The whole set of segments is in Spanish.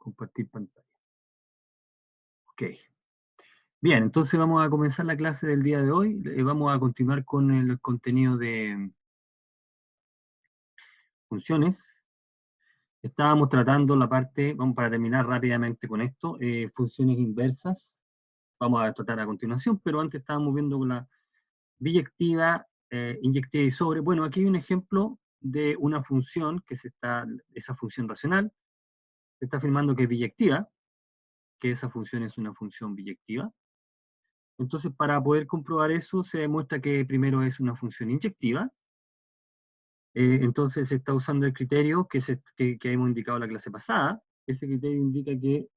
Compartir pantalla. Ok. Bien, entonces vamos a comenzar la clase del día de hoy. Vamos a continuar con el contenido de funciones. Estábamos tratando la parte, vamos para terminar rápidamente con esto, funciones inversas. Vamos a tratar a continuación, pero antes estábamos viendo con la biyectiva, inyectiva y sobre. Bueno, aquí hay un ejemplo de una función esa función racional, se está afirmando que es biyectiva, que esa función es una función biyectiva. Entonces, para poder comprobar eso, se demuestra que primero es una función inyectiva. Entonces, se está usando el criterio que hemos indicado en la clase pasada. Ese criterio indica que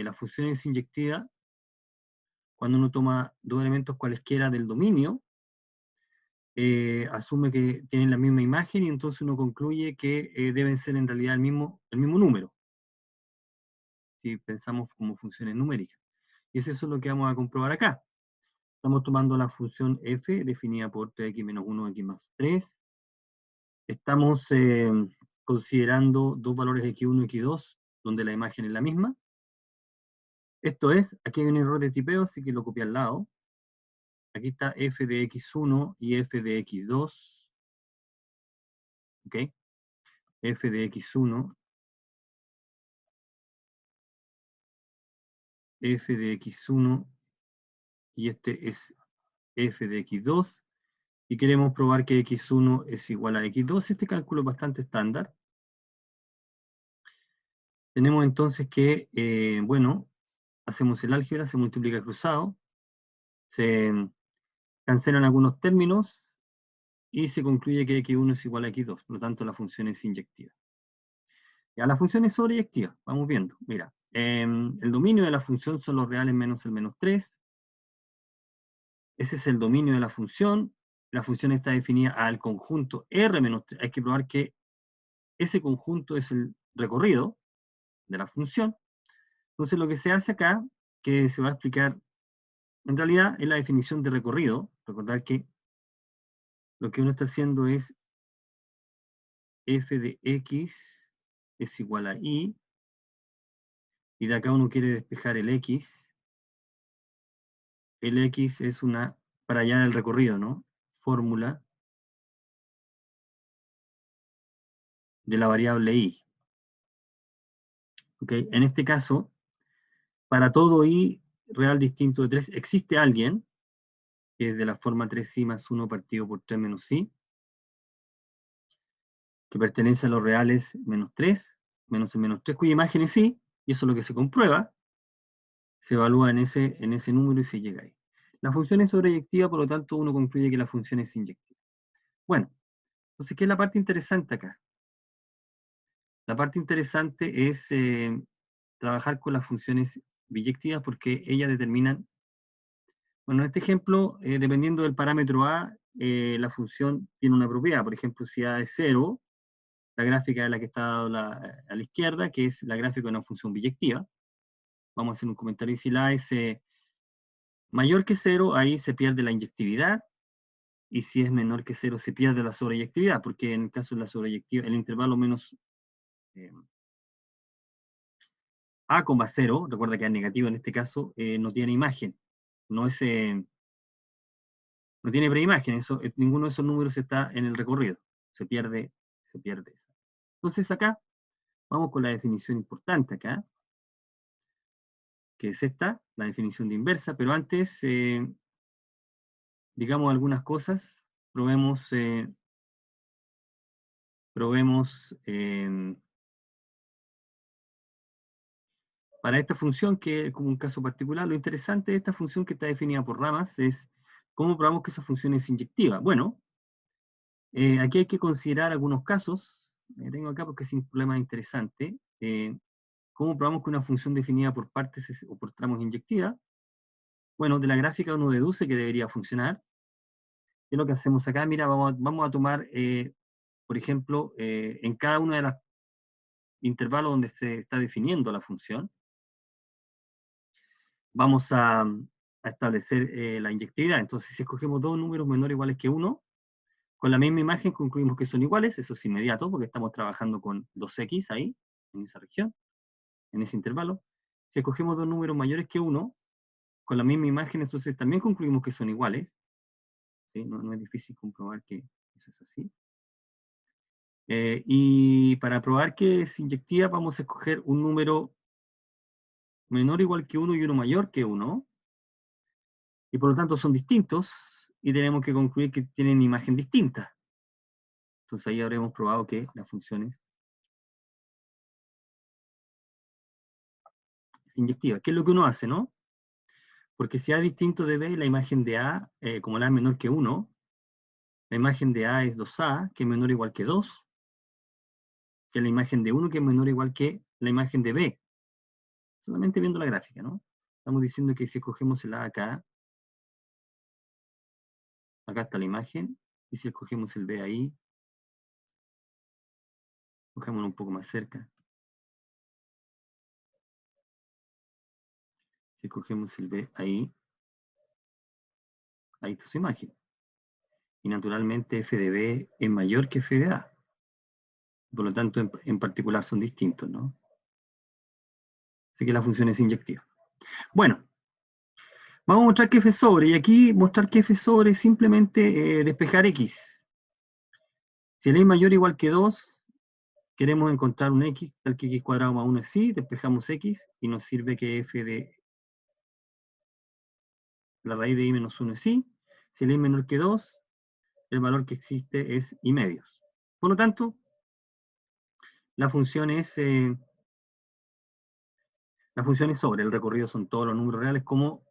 la función es inyectiva cuando uno toma dos elementos cualesquiera del dominio, asume que tienen la misma imagen y entonces uno concluye que deben ser en realidad el mismo número, si pensamos como funciones numéricas. Y eso es lo que vamos a comprobar acá. Estamos tomando la función f, definida por 3x menos 1, x más 3. Estamos considerando dos valores x1 y x2, donde la imagen es la misma. Esto es, aquí hay un error de tipeo, así que lo copié al lado. Aquí está f de x1 y f de x2. ¿Ok? F de x1, f de x1, y este es f de x2. Y queremos probar que x1 es igual a x2. Este cálculo es bastante estándar. Tenemos entonces que, bueno, hacemos el álgebra, se multiplica cruzado, se cancelan algunos términos y se concluye que x1 es igual a x2, por lo tanto la función es inyectiva. Ya, la función es sobreyectiva, vamos viendo. Mira, el dominio de la función son los reales menos el menos 3. Ese es el dominio de la función. La función está definida al conjunto R menos 3. Hay que probar que ese conjunto es el recorrido de la función. Entonces lo que se hace acá, que se va a explicar, en realidad es la definición de recorrido. Recordar que lo que uno está haciendo es f de x es igual a y, y de acá uno quiere despejar el x. El x es para hallar el recorrido, ¿no? Fórmula de la variable y. ¿Ok? En este caso, para todo y real distinto de 3, existe alguien, que es de la forma 3i más 1 partido por 3 menos i, que pertenece a los reales menos 3, menos el menos 3, cuya imagen es i, y eso es lo que se comprueba, se evalúa en ese número y se llega ahí. La función es sobreyectiva, por lo tanto uno concluye que la función es inyectiva. Bueno, entonces, ¿qué es la parte interesante acá? La parte interesante es trabajar con las funciones biyectivas porque ellas determinan, bueno, en este ejemplo, dependiendo del parámetro a, la función tiene una propiedad. Por ejemplo, si a es 0, la gráfica es la que está dada a la izquierda, que es la gráfica de una función biyectiva. Vamos a hacer un comentario. Si la a es mayor que 0, ahí se pierde la inyectividad, y si es menor que 0, se pierde la sobreyectividad, porque en el caso de la sobreyectividad, el intervalo menos a, 0, recuerda que es negativo en este caso, no tiene imagen, no tiene preimagen, ninguno de esos números está en el recorrido, se pierde esa. Entonces acá, vamos con la definición importante acá, que es esta, la definición de inversa, pero antes, digamos algunas cosas, probemos para esta función, que es como un caso particular, lo interesante de esta función que está definida por ramas es cómo probamos que esa función es inyectiva. Bueno, aquí hay que considerar algunos casos, tengo acá porque es un problema interesante. ¿Cómo probamos que una función definida por partes o por tramos es inyectiva? Bueno, de la gráfica uno deduce que debería funcionar. ¿Qué es lo que hacemos acá? Mira, vamos a tomar, por ejemplo, en cada uno de los intervalos donde se está definiendo la función, vamos a establecer la inyectividad. Entonces, si escogemos dos números menores o iguales que 1, Con la misma imagen concluimos que son iguales, eso es inmediato, porque estamos trabajando con 2x ahí, en esa región, en ese intervalo. Si escogemos dos números mayores que 1, con la misma imagen, entonces también concluimos que son iguales. ¿Sí? No es difícil comprobar que eso es así. Y para probar que es inyectiva, vamos a escoger un número menor o igual que 1 y uno mayor que 1. Y por lo tanto son distintos, y tenemos que concluir que tienen imagen distinta. Entonces ahí habremos probado que la función es inyectiva. ¿Qué es lo que uno hace, no? Porque si A es distinto de B, la imagen de A, como la es menor que 1, la imagen de A es 2A, que es menor o igual que 2, que la imagen de 1, que es menor o igual que la imagen de B. Solamente viendo la gráfica, ¿no? Estamos diciendo que si escogemos el A acá, acá está la imagen, y si escogemos el B ahí, cogémoslo un poco más cerca. Si escogemos el B ahí está su imagen. Y naturalmente f de B es mayor que f de A. Por lo tanto, en particular son distintos, ¿no? Así que la función es inyectiva. Bueno, vamos a mostrar que f sobre, y aquí mostrar que f sobre es simplemente despejar x. Si el es mayor o igual que 2, queremos encontrar un x, tal que x cuadrado más 1 es sí, despejamos x, y nos sirve que f de la raíz de y menos 1 es sí. Si el es menor que 2, el valor que existe es y medios. Por lo tanto, la función es sobre, el recorrido son todos los números reales, como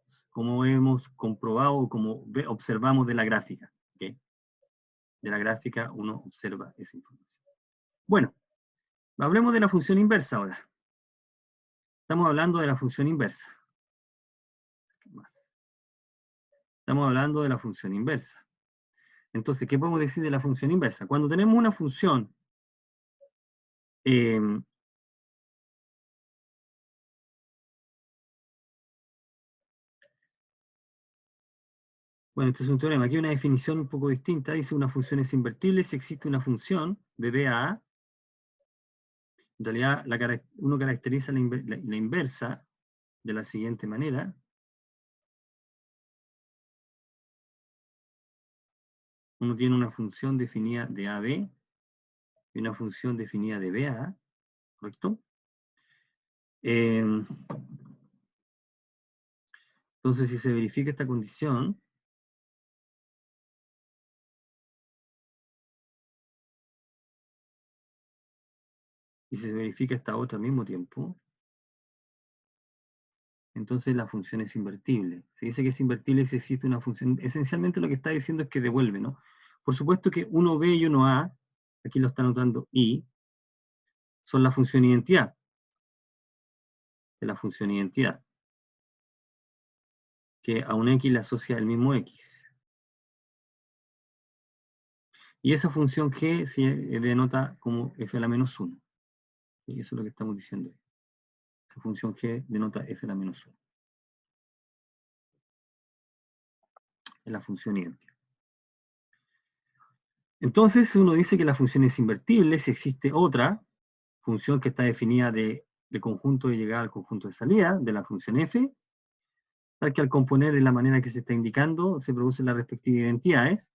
hemos comprobado, como observamos de la gráfica. ¿Okay? De la gráfica uno observa esa información. Bueno, hablemos de la función inversa ahora. Estamos hablando de la función inversa. Estamos hablando de la función inversa. Entonces, ¿qué podemos decir de la función inversa? Cuando tenemos una función bueno, esto es un teorema. Aquí hay una definición un poco distinta. Dice una función es invertible si existe una función de B a A. En realidad, uno caracteriza la inversa de la siguiente manera. Uno tiene una función definida de A a B y una función definida de B a A, ¿correcto? Entonces, si se verifica esta condición, y se verifica esta otra al mismo tiempo, entonces la función es invertible. Se dice que es invertible si existe una función. Esencialmente lo que está diciendo es que devuelve, ¿no? Por supuesto que 1b y 1a, aquí lo está anotando i, son la función identidad. De la función identidad. Que a un x le asocia el mismo x. Y esa función g se denota como f a la menos 1. Y eso es lo que estamos diciendo. Esa función g denota f a la menos 1. Es la función identidad. Entonces uno dice que la función es invertible si existe otra función que está definida de conjunto de llegada al conjunto de salida, de la función f, tal que al componer de la manera que se está indicando, se producen las respectivas identidades.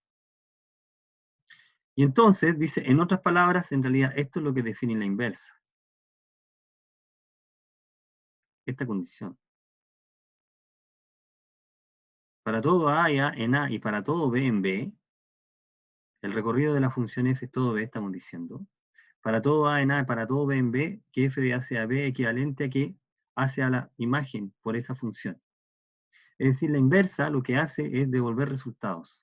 Y entonces, dice, en otras palabras, en realidad esto es lo que define la inversa. Esta condición. Para todo A en A y para todo B en B, el recorrido de la función f es todo B, estamos diciendo. Para todo A en A y para todo B en B, que f de A sea B equivalente a que A sea la imagen por esa función. Es decir, la inversa lo que hace es devolver resultados.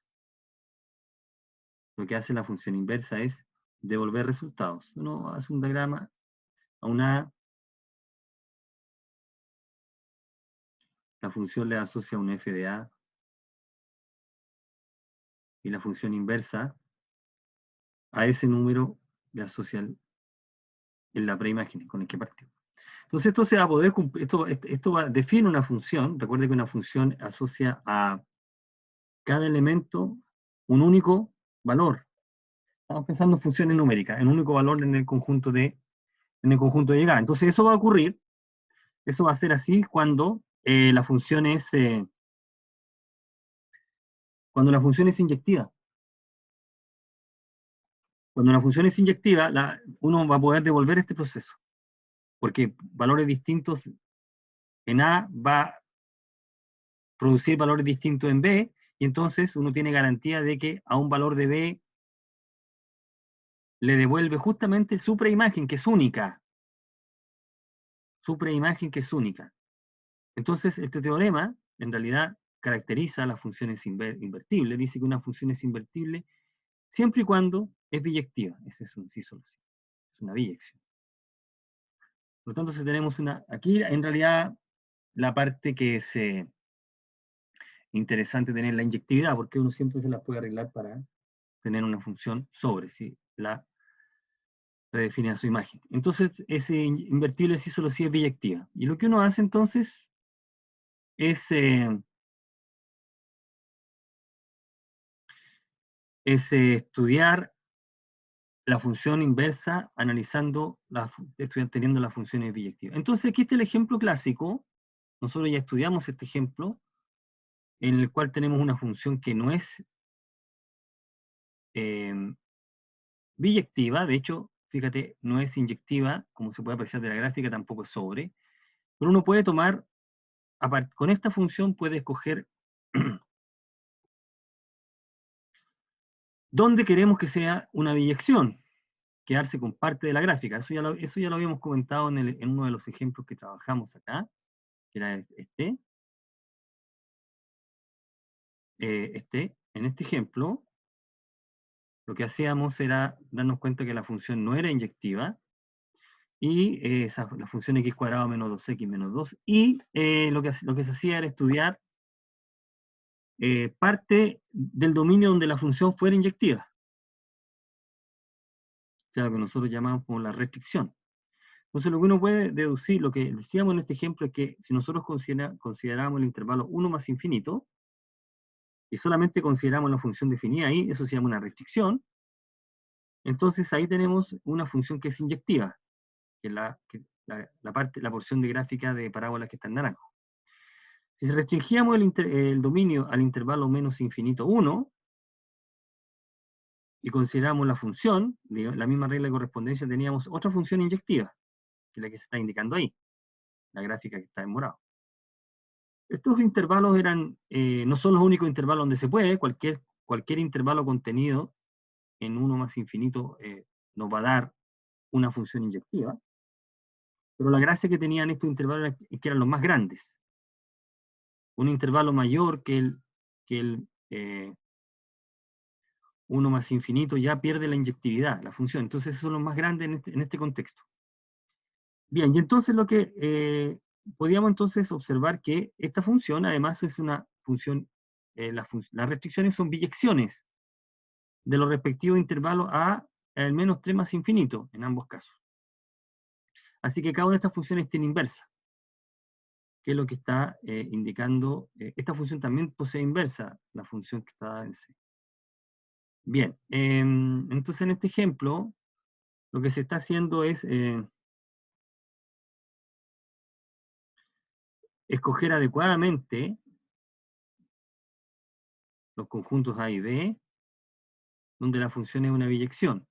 Lo que hace la función inversa es devolver resultados. Uno hace un diagrama a una A, la función le asocia un f de A, y la función inversa a ese número le asocia en la preimagen con el que partimos. Entonces esto se va a poder cumplir, define una función. Recuerde que una función asocia a cada elemento un único valor. Estamos pensando en funciones numéricas, en un único valor en el conjunto de llegada. Entonces eso va a ocurrir, eso va a ser así cuando la función es inyectiva. Cuando la función es inyectiva, uno va a poder devolver este proceso, porque valores distintos en A va a producir valores distintos en B, y entonces uno tiene garantía de que a un valor de B le devuelve justamente su preimagen, que es única. Su preimagen, que es única. Entonces, este teorema, en realidad, caracteriza las funciones invertibles. Dice que una función es invertible siempre y cuando es biyectiva. Ese es un sí solo sí. Es una biyección. Por lo tanto, si tenemos aquí en realidad la parte que es interesante tener la inyectividad, porque uno siempre se la puede arreglar para tener una función sobre, ¿sí? La redefine a su imagen. Entonces, ese invertible sí solo sí es biyectiva. Y lo que uno hace entonces es estudiar la función inversa analizando, teniendo las funciones biyectivas. Entonces, aquí está el ejemplo clásico. Nosotros ya estudiamos este ejemplo, en el cual tenemos una función que no es eh, biyectiva, de hecho, fíjate, no es inyectiva, como se puede apreciar de la gráfica, tampoco es sobre, pero uno puede tomar, con esta función puede escoger dónde queremos que sea una biyección, quedarse con parte de la gráfica. Eso ya lo habíamos comentado en uno de los ejemplos que trabajamos acá, que era en este ejemplo, lo que hacíamos era darnos cuenta que la función no era inyectiva, y la función x cuadrado menos 2x menos 2, y lo que se hacía era estudiar parte del dominio donde la función fuera inyectiva, o sea, lo que nosotros llamamos como la restricción. Entonces, lo que uno puede deducir, lo que decíamos en este ejemplo, es que si nosotros consideramos el intervalo 1 más infinito, y solamente consideramos la función definida ahí, eso se llama una restricción, entonces ahí tenemos una función que es inyectiva, que es la porción de gráfica de parábola que está en naranjo. Si restringíamos el dominio al intervalo menos infinito 1, y consideramos la función, la misma regla de correspondencia, teníamos otra función inyectiva, que es la que se está indicando ahí, la gráfica que está en morado. Estos intervalos no son los únicos intervalos donde se puede, cualquier intervalo contenido en 1 más infinito nos va a dar una función inyectiva, pero la gracia que tenían estos intervalos es que eran los más grandes. Un intervalo mayor que el 1 más infinito ya pierde la inyectividad, la función. Entonces esos son los más grandes en este contexto. Bien, y entonces podíamos entonces observar que esta función además es una función, las restricciones son biyecciones de los respectivos intervalos a al menos 3 más infinito, en ambos casos. Así que cada una de estas funciones tiene inversa, que es lo que está indicando. Esta función también posee inversa, la función que está en C. Bien, entonces en este ejemplo, lo que se está haciendo es escoger adecuadamente los conjuntos A y B, donde la función es una biyección.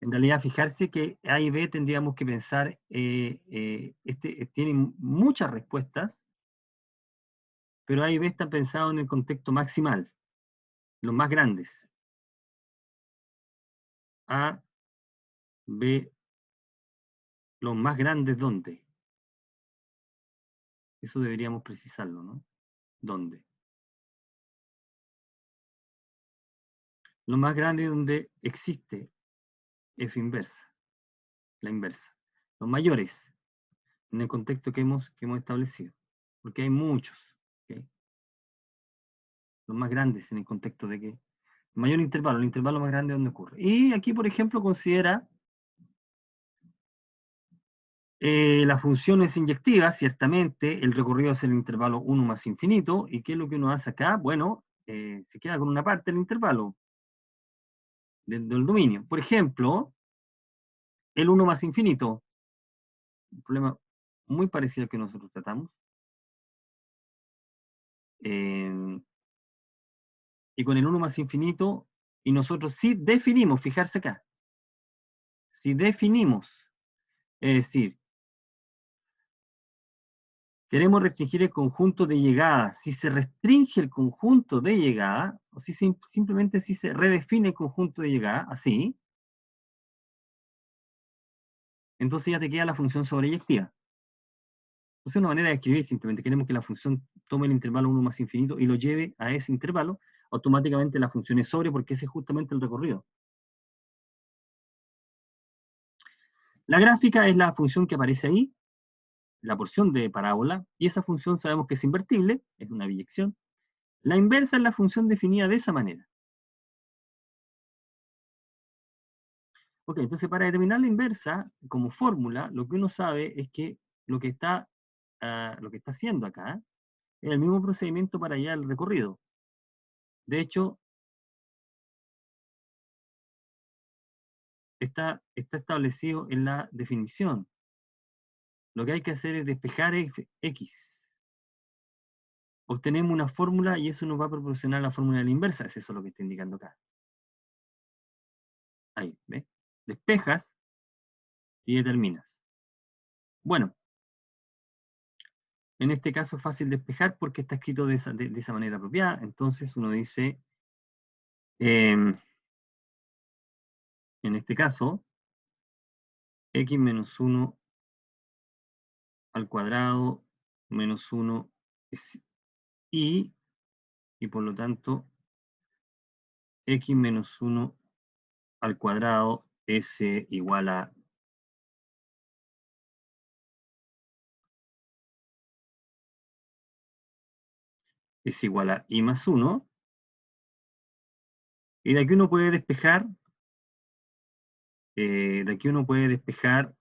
En realidad, fijarse que A y B tendríamos que pensar, tienen muchas respuestas, pero A y B están pensados en el contexto maximal, los más grandes. A, B, los más grandes, ¿dónde? Eso deberíamos precisarlo, ¿no? ¿Dónde? Los más grandes donde existe F inversa, la inversa. Los mayores, en el contexto que hemos establecido, porque hay muchos, ¿okay? Los más grandes en el contexto de que el mayor intervalo, el intervalo más grande donde ocurre. Y aquí, por ejemplo, considera la función es inyectiva, ciertamente, el recorrido es el intervalo 1 más infinito, ¿y qué es lo que uno hace acá? Bueno, se queda con una parte del intervalo. del dominio. Por ejemplo, el 1 más infinito, un problema muy parecido al que nosotros tratamos. Y con el 1 más infinito, y nosotros sí definimos, fijarse acá, si definimos, es decir, queremos restringir el conjunto de llegada, si se restringe el conjunto de llegada, o si simplemente si se redefine el conjunto de llegada, así, entonces ya te queda la función sobreyectiva. Entonces es una manera de escribir, simplemente queremos que la función tome el intervalo 1 más infinito y lo lleve a ese intervalo, automáticamente la función es sobre porque ese es justamente el recorrido. La gráfica es la función que aparece ahí, la porción de parábola, y esa función sabemos que es invertible, es una biyección. La inversa es la función definida de esa manera. Ok, entonces para determinar la inversa, como fórmula, lo que uno sabe es que lo que está, lo que está haciendo acá es el mismo procedimiento para allá el recorrido. De hecho, está establecido en la definición. Lo que hay que hacer es despejar x. Obtenemos una fórmula y eso nos va a proporcionar la fórmula de la inversa. Es eso lo que está indicando acá. Ahí, ¿ves? Despejas y determinas. Bueno, en este caso es fácil despejar porque está escrito de esa manera apropiada. Entonces uno dice, en este caso, x menos 1 al cuadrado menos 1 es y por lo tanto, x menos 1 al cuadrado es igual a i más 1. Y de aquí uno puede despejar, de aquí uno puede despejar,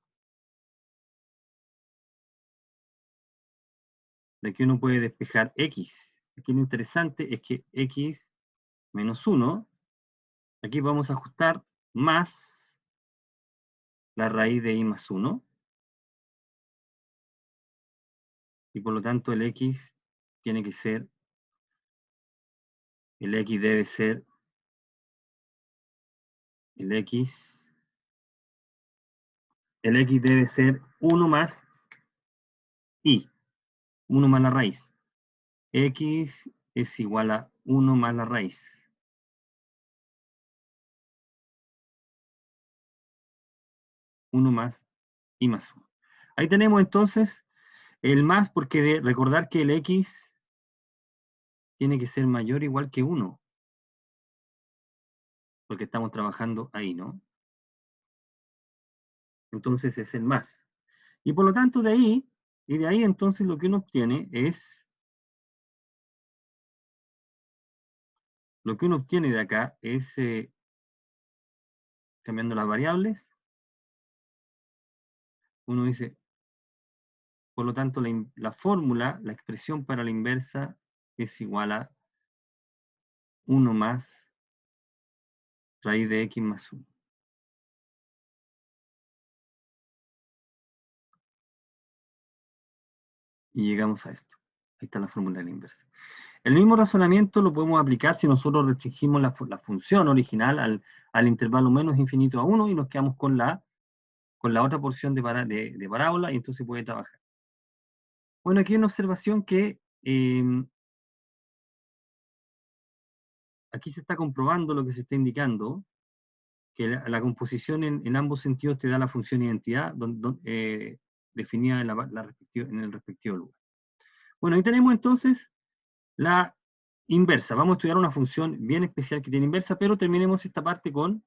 de aquí uno puede despejar x. Aquí lo interesante es que x menos 1, aquí vamos a ajustar más la raíz de i más 1, y por lo tanto el x tiene que ser, el x debe ser, el x, el x debe ser 1 más i, 1 más la raíz. X es igual a 1 más la raíz. 1 más i más 1. Ahí tenemos entonces el más, porque recordar que el x tiene que ser mayor o igual que 1, porque estamos trabajando ahí, ¿no? Entonces es el más. Y por lo tanto de ahí, y de ahí entonces lo que uno obtiene es, lo que uno obtiene de acá es, cambiando las variables, uno dice, por lo tanto la fórmula, la expresión para la inversa es igual a 1 más raíz de x más 1. Y llegamos a esto. Ahí está la fórmula de la inversa. El mismo razonamiento lo podemos aplicar si nosotros restringimos la función original al intervalo menos infinito a 1 y nos quedamos con la otra porción de parábola y entonces puede trabajar. Bueno, aquí hay una observación que aquí se está comprobando lo que se está indicando, que la composición en ambos sentidos te da la función identidad definida en el respectivo lugar. Bueno, ahí tenemos entonces la inversa. Vamos a estudiar una función bien especial que tiene inversa, pero terminemos esta parte con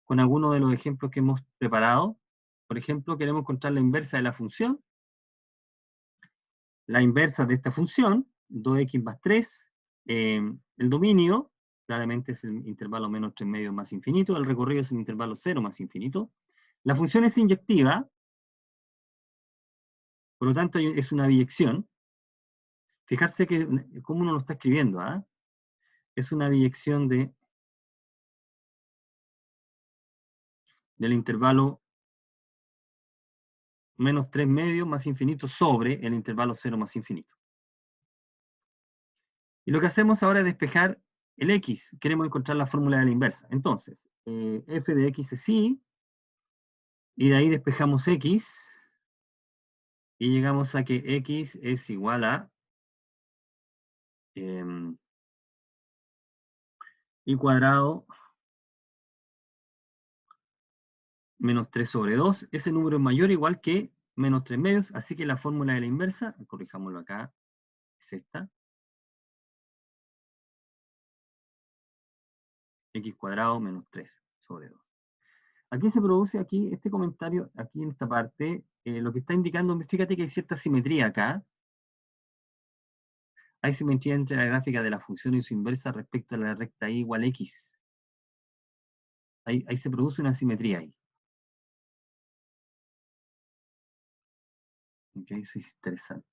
algunos de los ejemplos que hemos preparado. Por ejemplo, queremos encontrar la inversa de la función. La inversa de esta función, 2x más 3, el dominio, claramente es el intervalo menos 3 medios más infinito, el recorrido es el intervalo 0 más infinito. La función es inyectiva, por lo tanto es una biyección. Fijarse que cómo uno lo está escribiendo, ¿ah? Es una biyección de del intervalo menos 3 medios más infinito sobre el intervalo 0 más infinito. Y lo que hacemos ahora es despejar el x. Queremos encontrar la fórmula de la inversa. Entonces, f de x es y de ahí despejamos x, y llegamos a que x es igual a y cuadrado menos 3 sobre 2. Ese número es mayor o igual que menos 3 medios, así que la fórmula de la inversa, corrijámoslo acá, es esta. X cuadrado menos 3 sobre 2. Aquí se produce, aquí, este comentario, aquí en esta parte, lo que está indicando, fíjate que hay cierta simetría acá. Hay simetría entre la gráfica de la función y su inversa respecto a la recta y igual a x. Ahí se produce una simetría ahí. Okay, eso es interesante.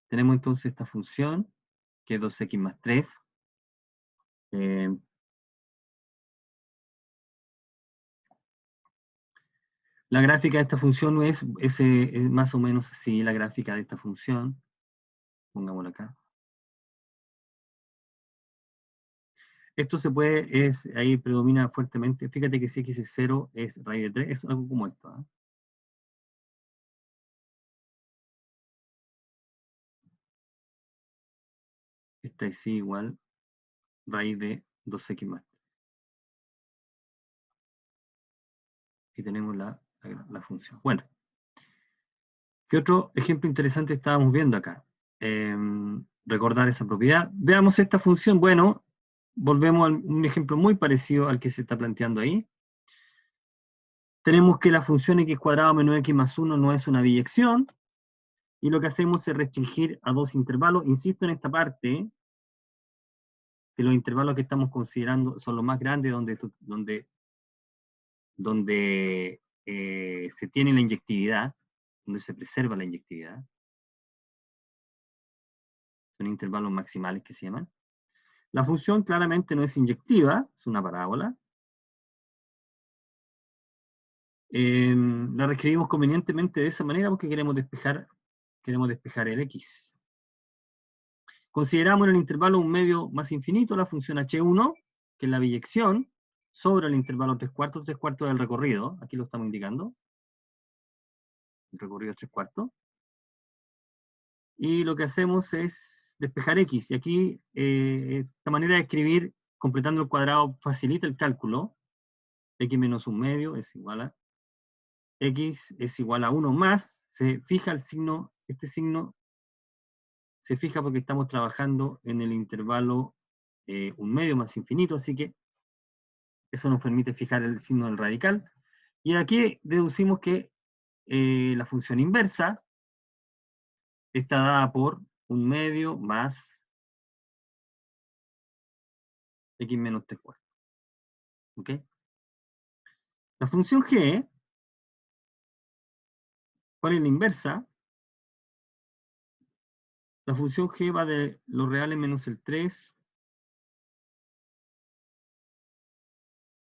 Tenemos entonces esta función, que es 2x más 3. La gráfica de esta función es más o menos así, la gráfica de esta función. Pongámosla acá. Esto se puede, ahí predomina fuertemente. Fíjate que si x es 0 es raíz de 3, es algo como esto. ¿Eh? Esta es igual raíz de 2x más 3. Y tenemos la función. Bueno, ¿qué otro ejemplo interesante estábamos viendo acá? Recordar esa propiedad. Veamos esta función. Bueno, volvemos a un ejemplo muy parecido al que se está planteando ahí. Tenemos que la función x cuadrado menos x más 1 no es una biyección. Y lo que hacemos es restringir a dos intervalos. Insisto en esta parte, que los intervalos que estamos considerando son los más grandes donde se tiene la inyectividad, donde se preserva la inyectividad. Son intervalos maximales que se llaman. La función claramente no es inyectiva, es una parábola. La reescribimos convenientemente de esa manera porque queremos despejar el x. Consideramos en el intervalo un medio más infinito la función h1, que es la biyección, sobre el intervalo 3/4 del recorrido. Aquí lo estamos indicando. El recorrido 3/4. Y lo que hacemos es despejar x. Y aquí, esta manera de escribir, completando el cuadrado, facilita el cálculo. X menos un medio es igual a x es igual a 1 más, se fija el signo, este signo se fija porque estamos trabajando en el intervalo un medio más infinito, así que eso nos permite fijar el signo del radical. Y aquí deducimos que la función inversa está dada por un medio más x menos 3/4. ¿Ok? La función g, ¿cuál es la inversa? La función g va de los reales menos el 3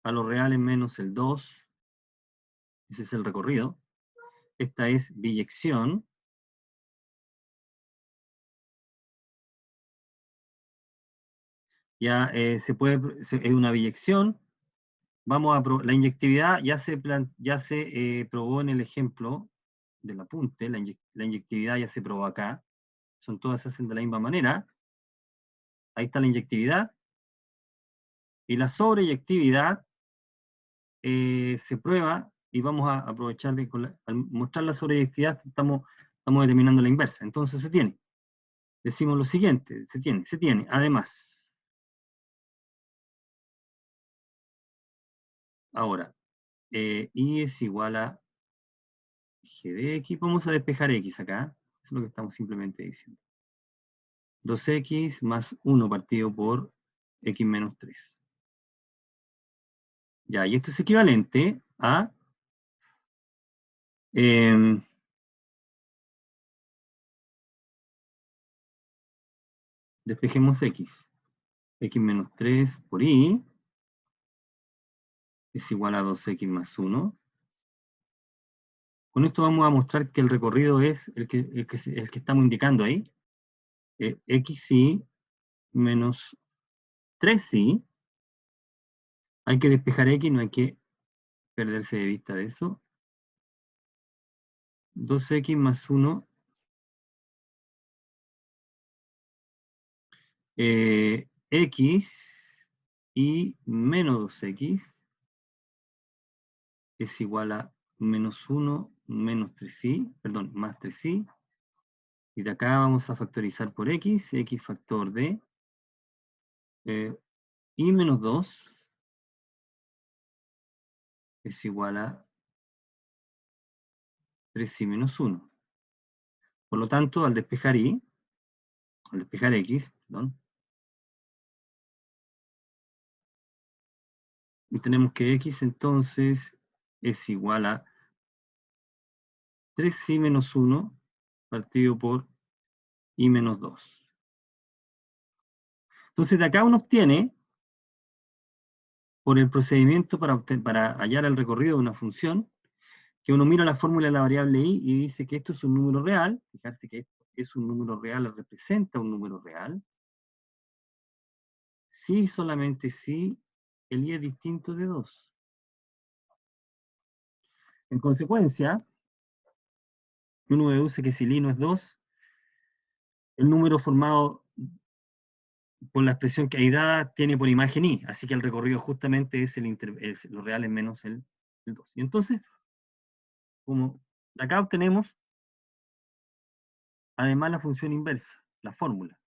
a los reales menos el 2. Ese es el recorrido. Esta es biyección. Ya es una biyección. La inyectividad ya se probó en el ejemplo del apunte. La inyectividad ya se probó acá. Son todas se hacen de la misma manera. Ahí está la inyectividad. Y la sobreyectividad se prueba, y vamos a aprovechar al mostrar la sobreyectividad, estamos determinando la inversa. Entonces se tiene. Decimos lo siguiente, se tiene. Además, ahora, y es igual a g de x. Vamos a despejar x acá. Eso es lo que estamos simplemente diciendo. 2x más 1 partido por x menos 3. Ya, y esto es equivalente a despejemos x. X menos 3 por y es igual a 2x más 1. Con esto vamos a mostrar que el recorrido es el que estamos indicando ahí. XY menos 3Y. Hay que despejar X, no hay que perderse de vista de eso. 2X más 1. X y menos 2X es igual a menos 1 menos 3Y, perdón, más 3Y. Y de acá vamos a factorizar por X factor de y menos 2 es igual a 3Y menos 1. Por lo tanto, al despejar X, perdón, y tenemos que X entonces es igual a 3Y menos 1 partido por Y menos 2. Entonces de acá uno obtiene, por el procedimiento para hallar el recorrido de una función, que uno mira la fórmula de la variable y dice que esto es un número real, fijarse que esto es un número real, representa un número real, si solamente si el i es distinto de 2. En consecuencia, uno deduce que si el i no es 2, el número formado por la expresión que hay dada tiene por imagen i, así que el recorrido justamente es los reales menos el 2. Y entonces, como de acá obtenemos además la función inversa, la fórmula.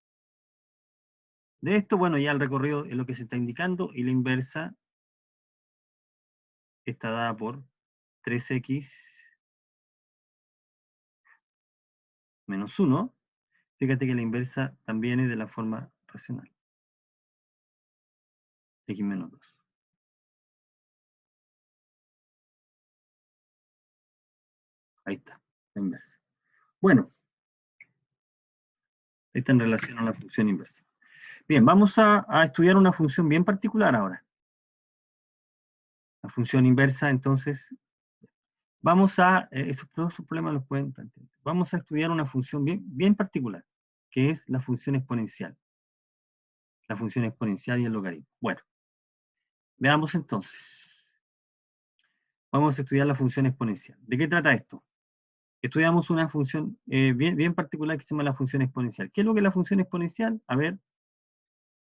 De esto, bueno, ya el recorrido es lo que se está indicando, y la inversa está dada por 3x menos 1. Fíjate que la inversa también es de la forma racional. X menos 2. Ahí está, la inversa. Bueno, está en relación a la función inversa. Bien, vamos a estudiar una función bien particular ahora. La función inversa, entonces, vamos a, estos problemas los pueden plantear. Vamos a estudiar una función bien particular, que es la función exponencial. La función exponencial y el logaritmo. Bueno, veamos entonces. Vamos a estudiar la función exponencial. ¿De qué trata esto? Estudiamos una función bien particular que se llama la función exponencial. ¿Qué es lo que es la función exponencial? A ver,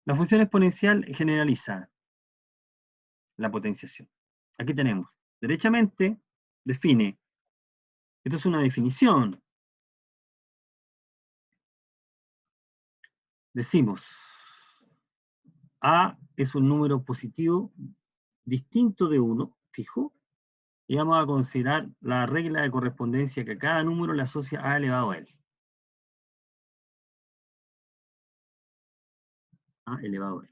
la función exponencial generaliza la potenciación. Aquí tenemos, derechamente, define, esto es una definición, decimos, A es un número positivo distinto de 1, fijo, y vamos a considerar la regla de correspondencia que a cada número le asocia A elevado a él. A elevado a él.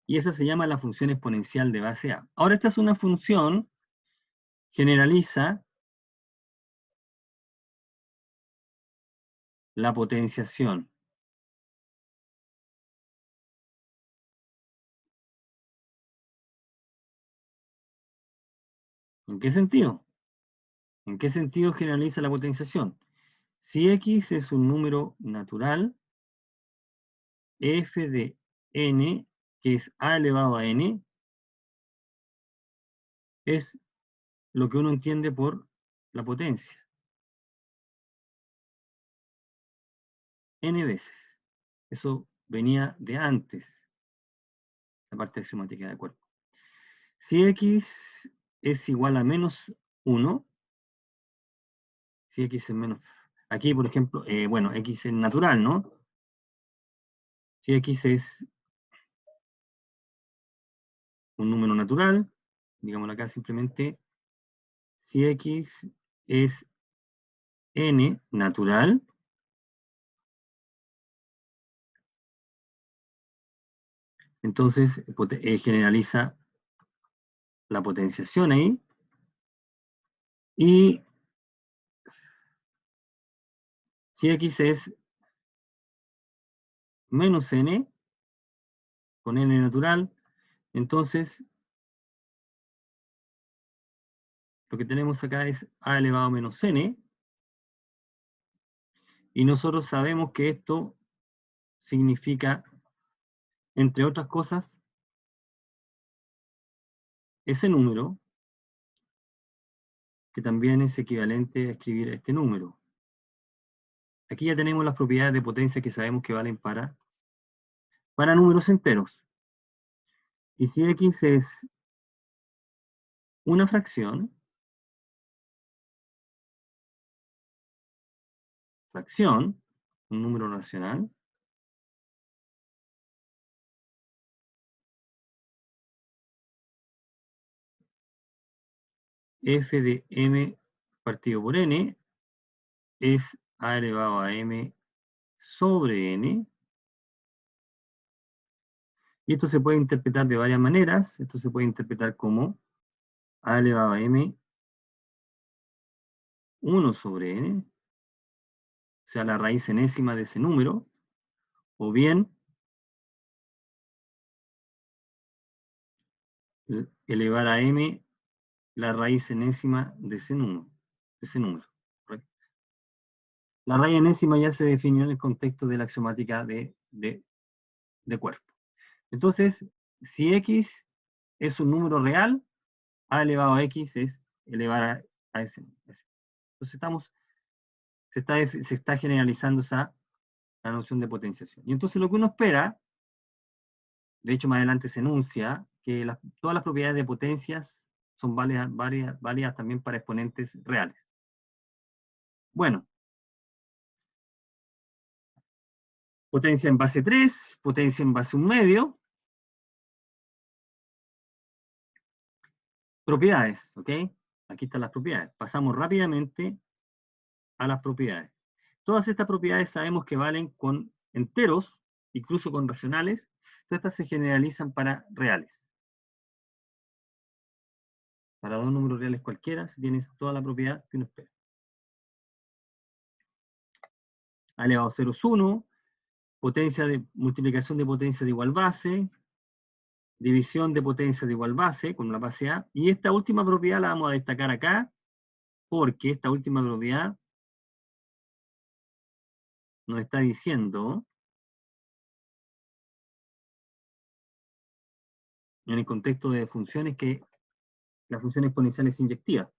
Y esa se llama la función exponencial de base A. Ahora esta es una función, generaliza la potenciación. ¿En qué sentido? ¿En qué sentido generaliza la potenciación? Si X es un número natural, f de n, que es a elevado a n, es lo que uno entiende por la potencia. N veces. Eso venía de antes, la parte axiomática de cuerpo. Si X es igual a menos 1, si X es menos... Aquí, por ejemplo, bueno, X es natural, ¿no? Si X es un número natural, digámoslo acá simplemente, si X es n natural, entonces generaliza la potenciación ahí, y si X es menos n, con n natural, entonces Lo que tenemos acá es a elevado a menos n, y nosotros sabemos que esto significa, entre otras cosas, ese número, que también es equivalente a escribir este número. Aquí ya tenemos las propiedades de potencia que sabemos que valen para números enteros. Y si x es una fracción, un número racional, f de m partido por n es a elevado a m sobre n. Y esto se puede interpretar de varias maneras. Esto se puede interpretar como a elevado a m 1 sobre n, o sea, la raíz enésima de ese número, o bien elevar a m la raíz enésima de ese número. ¿Correcto? La raíz enésima ya se definió en el contexto de la axiomática de cuerpo. Entonces, si x es un número real, a elevado a x es elevar a ese número. Entonces se está generalizando la noción de potenciación. Y entonces lo que uno espera, de hecho más adelante se enuncia, que todas las propiedades de potencias son válidas también para exponentes reales. Bueno, potencia en base 3, potencia en base 1 medio. Propiedades, ¿ok? Aquí están las propiedades. Pasamos rápidamente a las propiedades. Todas estas propiedades sabemos que valen con enteros, incluso con racionales. Todas estas se generalizan para reales. Para dos números reales cualquiera, si tienes toda la propiedad que uno espera. A elevado a 0 es 1, multiplicación de potencia de igual base, división de potencia de igual base, con la base A, y esta última propiedad la vamos a destacar acá, porque esta última propiedad nos está diciendo, en el contexto de funciones, que la función exponencial es inyectiva.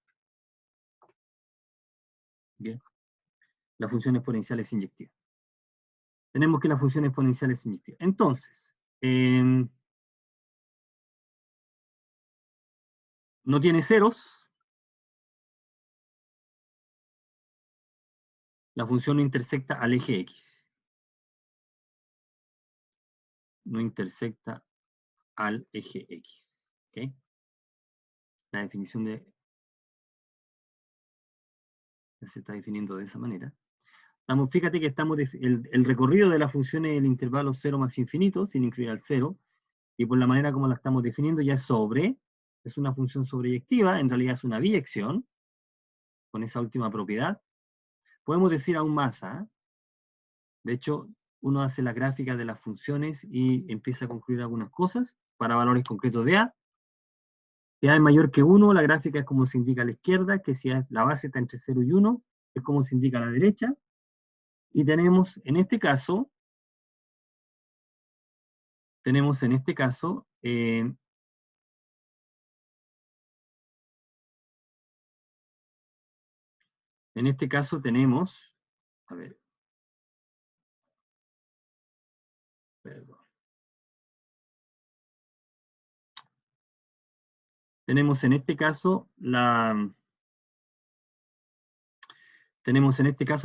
¿Bien? La función exponencial es inyectiva. Tenemos que la función exponencial es inyectiva. Entonces, no tiene ceros. La función no intersecta al eje X. No intersecta al eje X. ¿Okay? La definición se está definiendo de esa manera. Fíjate que el recorrido de la función es el intervalo 0 más infinito, sin incluir al 0, y por la manera como la estamos definiendo ya es una función sobreyectiva, en realidad es una biyección, con esa última propiedad. Podemos decir aún más, de hecho, uno hace la gráfica de las funciones y empieza a concluir algunas cosas para valores concretos de A. Si A es mayor que 1, la gráfica es como se indica a la izquierda, que si la base está entre 0 y 1, es como se indica a la derecha. Y tenemos en este caso, a ver, perdón. Tenemos en este caso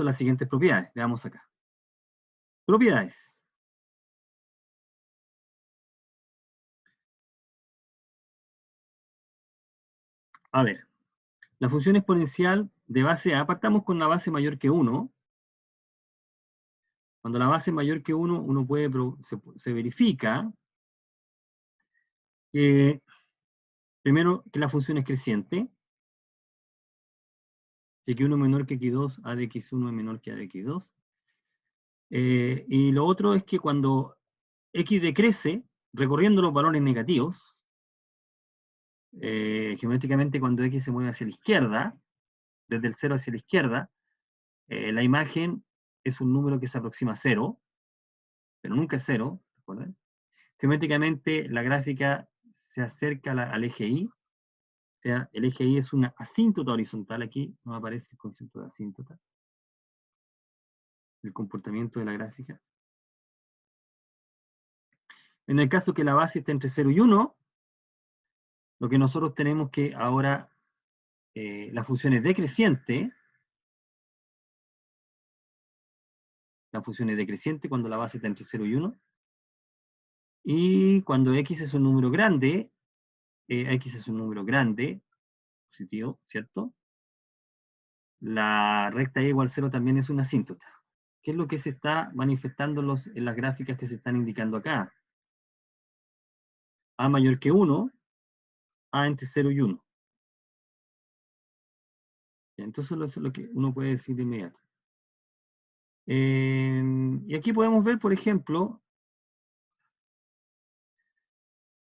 las siguientes propiedades. Veamos acá. Propiedades. A ver, la función exponencial de base A, partamos con la base mayor que 1. Cuando la base es mayor que 1, se verifica que, primero, que la función es creciente. Si que 1 es menor que x2, a de x1 es menor que a de x2. Y lo otro es que cuando x decrece, recorriendo los valores negativos, geométricamente cuando x se mueve hacia la izquierda, desde el 0 hacia la izquierda, la imagen es un número que se aproxima a 0, pero nunca es 0, ¿recuerdan? Geométricamente la gráfica se acerca al eje Y, o sea, el eje Y es una asíntota horizontal, aquí no aparece el concepto de asíntota, el comportamiento de la gráfica. En el caso que la base está entre 0 y 1, lo que nosotros tenemos que ahora, la función es decreciente, cuando la base está entre 0 y 1, y cuando x es un número grande, positivo, ¿cierto? La recta y igual 0 también es una asíntota. ¿Qué es lo que se está manifestando en las gráficas que se están indicando acá? A mayor que 1, A entre 0 y 1. Entonces eso es lo que uno puede decir de inmediato. Y aquí podemos ver, por ejemplo,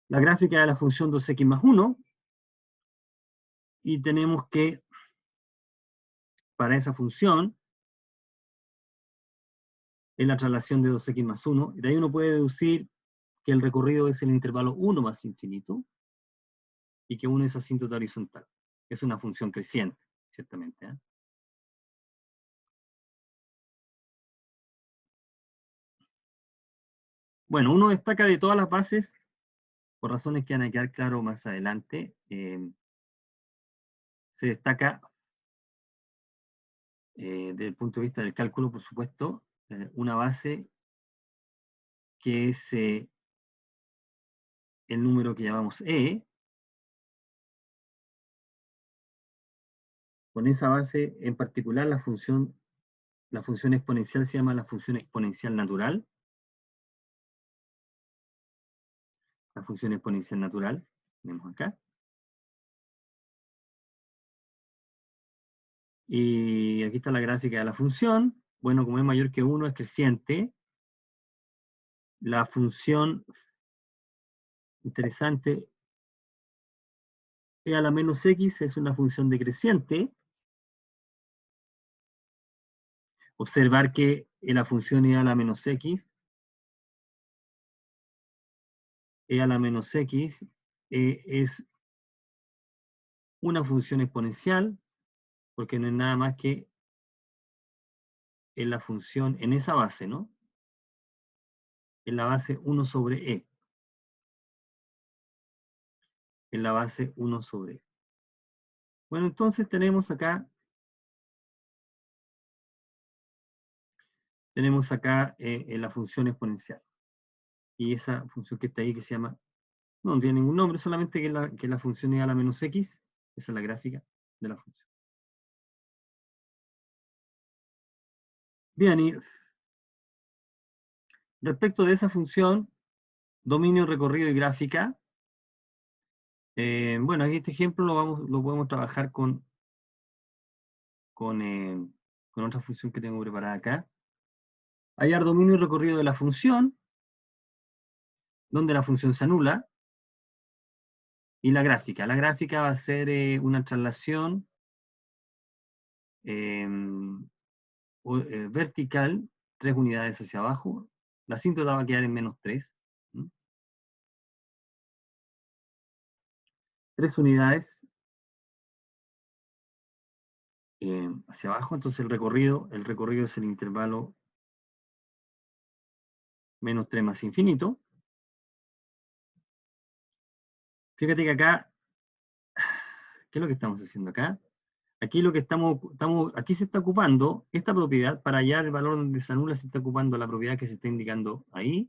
la gráfica de la función 2x más 1, y tenemos que, para esa función, es la traslación de 2x más 1, y de ahí uno puede deducir que el recorrido es el intervalo 1 más infinito, y que 1 es asíntota horizontal. Es una función creciente, ciertamente, ¿eh? Bueno, uno destaca de todas las bases, por razones que van a quedar claro más adelante, se destaca, desde el punto de vista del cálculo, por supuesto, una base que es el número que llamamos E. Con esa base en particular, la función exponencial se llama la función exponencial natural. La función exponencial natural, tenemos acá. Y aquí está la gráfica de la función. Bueno, como es mayor que 1, es creciente. La función interesante, e a la menos x es una función decreciente. Observar que la función e a la menos x, es una función exponencial, porque no es nada más que en la función, en esa base, ¿no? En la base 1 sobre e. En la base 1 sobre e. Bueno, entonces tenemos acá la función exponencial. Y esa función que está ahí que se llama, no tiene ningún nombre, solamente que la función es a la menos x. Esa es la gráfica de la función. Bien, y respecto de esa función, dominio, recorrido y gráfica, bueno, aquí este ejemplo lo podemos trabajar con otra función que tengo preparada acá. Hallar dominio y recorrido de la función, donde la función se anula, y la gráfica. La gráfica va a ser una traslación vertical, 3 unidades hacia abajo. La asíntota va a quedar en menos 3. 3 unidades hacia abajo, entonces el recorrido es el intervalo menos 3 más infinito. Fíjate que acá, ¿qué es lo que estamos haciendo acá? Aquí lo que aquí se está ocupando esta propiedad para hallar el valor donde se anula, se está ocupando la propiedad que se está indicando ahí.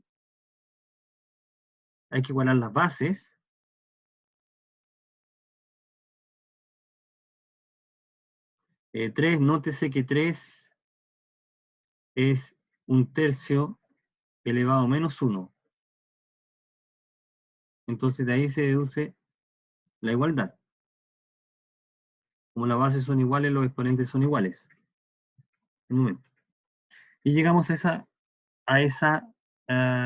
Hay que igualar las bases. 3, nótese que 3 es 1/3 elevado a menos 1. Entonces de ahí se deduce la igualdad. Como las bases son iguales, los exponentes son iguales. Un momento. Y llegamos a esa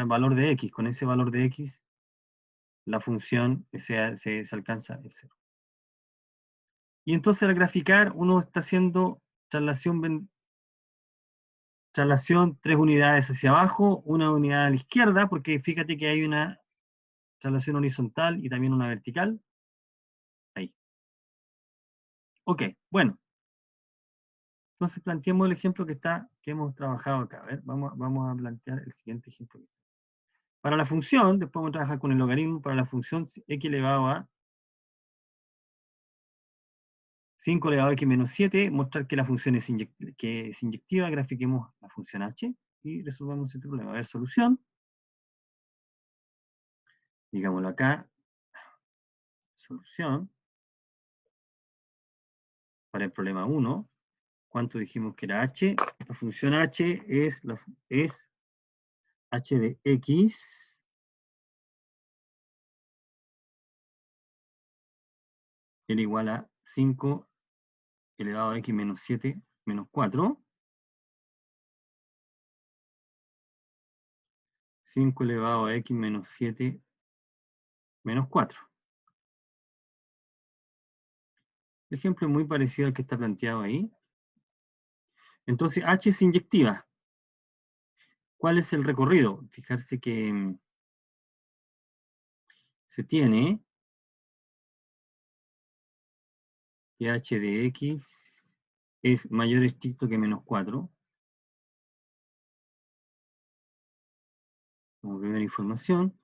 valor de x. Con ese valor de x la función se alcanza el 0. Y entonces al graficar uno está haciendo traslación 3 unidades hacia abajo, una unidad a la izquierda, porque fíjate que hay una traslación horizontal y también una vertical. Ahí. Ok, bueno. Entonces planteemos el ejemplo que hemos trabajado acá. A ver, vamos a plantear el siguiente ejemplo. Para la función, después vamos a trabajar con el logaritmo, para la función x elevado a 5 elevado a x menos 7, mostrar que la función es inyectiva, grafiquemos la función h y resolvamos este problema. A ver, solución. Digámoslo acá. Solución. Para el problema 1. ¿Cuánto dijimos que era h? La función h es h de x era igual a 5 elevado a x menos 7 menos 4. 5 elevado a x menos 7 menos 4. El ejemplo es muy parecido al que está planteado ahí. Entonces, h es inyectiva. ¿Cuál es el recorrido? Fijarse que se tiene que h de x es mayor estricto que menos 4. Como primera información.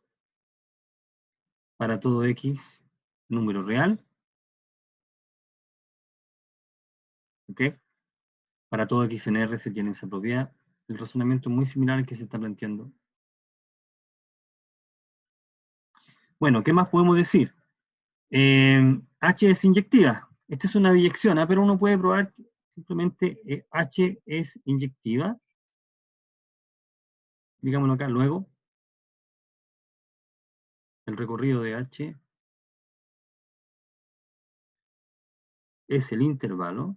Para todo x, número real. ¿Ok? Para todo x en R se tiene esa propiedad. El razonamiento es muy similar al que se está planteando. Bueno, ¿qué más podemos decir? H es inyectiva. Esta es una biyección, pero uno puede probar que simplemente H es inyectiva. Digámoslo acá, luego, el recorrido de H es el intervalo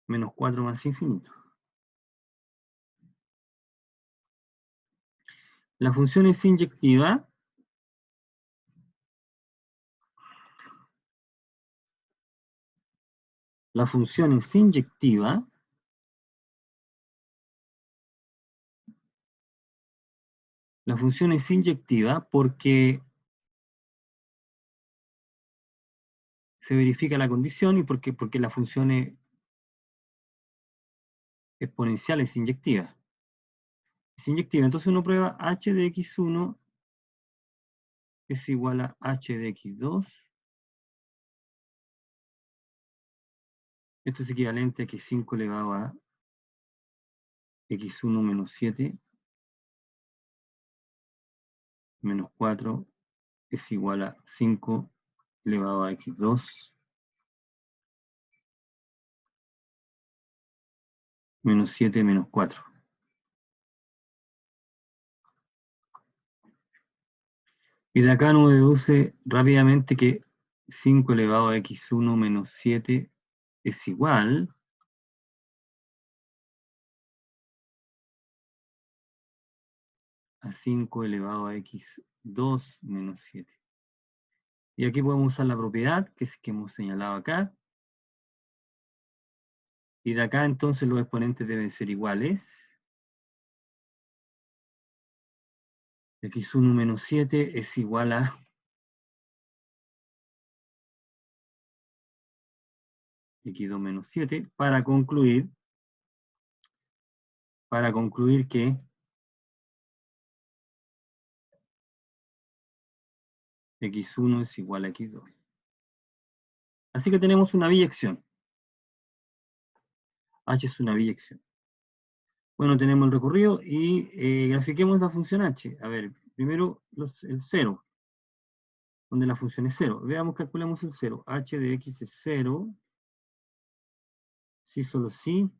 menos 4 más infinito. La función es inyectiva. La función es inyectiva. La función es inyectiva porque se verifica la condición y porque la función exponencial es inyectiva. Es inyectiva, entonces uno prueba h de x1 es igual a h de x2. Esto es equivalente a x5 elevado a x1 menos 7 menos 4 es igual a 5 elevado a x2 menos 7 menos 4. Y de acá uno deduce rápidamente que 5 elevado a x1 menos 7 es igual a 5 elevado a x2 menos 7. Y aquí podemos usar la propiedad que hemos señalado acá. Y de acá entonces los exponentes deben ser iguales. X1 menos 7 es igual a x2 menos 7 para concluir que x1 es igual a x2. Así que tenemos una biyección. H es una biyección. Bueno, tenemos el recorrido y grafiquemos la función h. A ver, primero el 0, donde la función es 0. Veamos, calculemos el 0. H de x es 0. Sí, solo sí.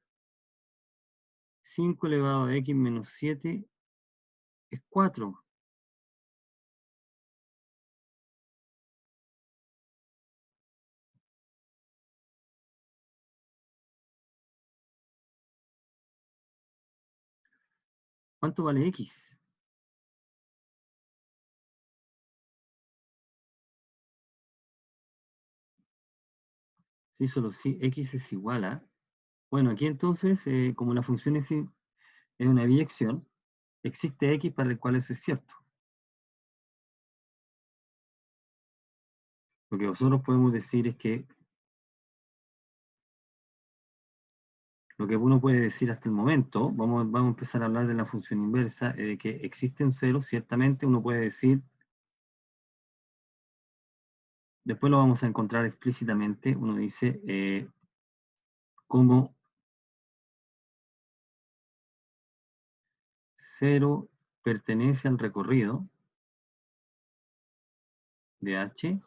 5 elevado a x menos 7 es 4. ¿Cuánto vale x? Si solo si x es igual a... Bueno, aquí entonces, como la función es una biyección, existe x para el cual eso es cierto. Lo que nosotros podemos decir es que lo que uno puede decir hasta el momento, vamos a empezar a hablar de la función inversa, de que existe un cero, ciertamente uno puede decir, después lo vamos a encontrar explícitamente, uno dice, como 0 pertenece al recorrido de h,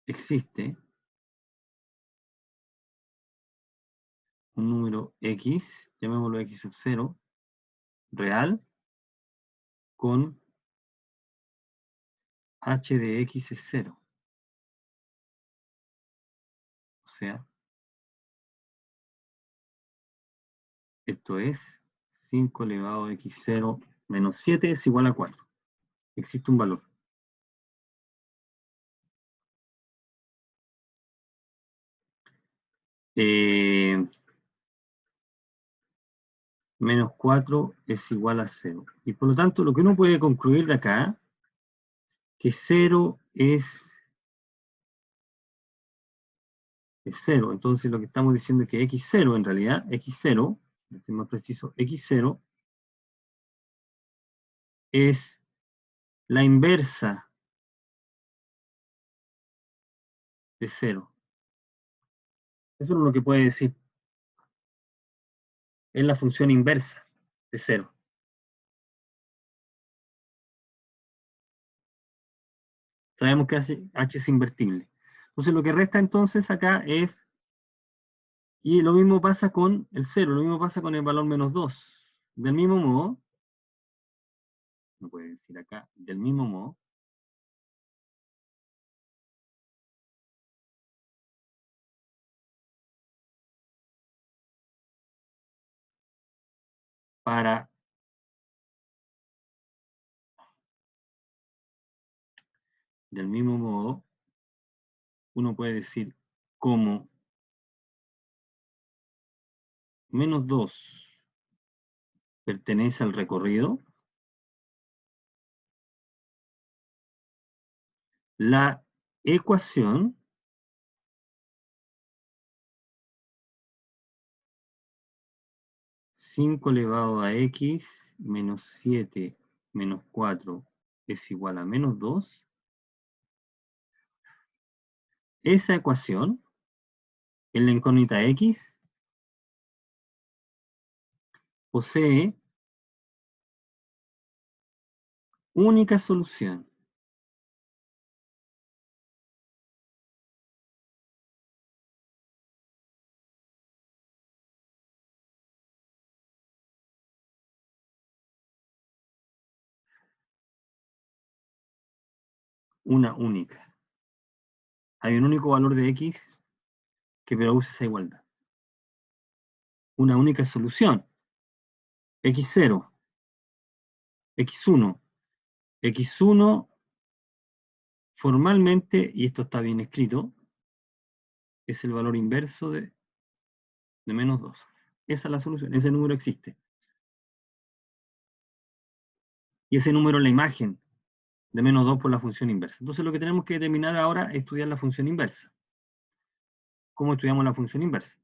existe un número x, llamémoslo x sub 0, real, con h de x es 0. O sea, esto es 5 elevado a x0 menos 7 es igual a 4. Existe un valor. Menos 4 es igual a 0. Y por lo tanto, lo que uno puede concluir de acá, que 0 es 0. Entonces, lo que estamos diciendo es que x0, en realidad, x0, para ser más preciso, x0 es la inversa de 0. Eso es lo que puede decir. Es la función inversa de 0. Sabemos que h es invertible. Entonces, lo que resta entonces acá es, y lo mismo pasa con el 0, lo mismo pasa con el valor menos 2. Del mismo modo, no puede decir acá, del mismo modo, para del mismo modo, uno puede decir como menos 2 pertenece al recorrido, la ecuación cinco elevado a x menos 7 menos 4 es igual a menos 2, esa ecuación en la incógnita x posee única solución. Una única. Hay un único valor de x que produce esa igualdad. Una única solución. x0, x1. x1 formalmente, y esto está bien escrito, es el valor inverso de menos 2. Esa es la solución, ese número existe. Y ese número es la imagen de menos 2 por la función inversa. Entonces lo que tenemos que determinar ahora es estudiar la función inversa. ¿Cómo estudiamos la función inversa?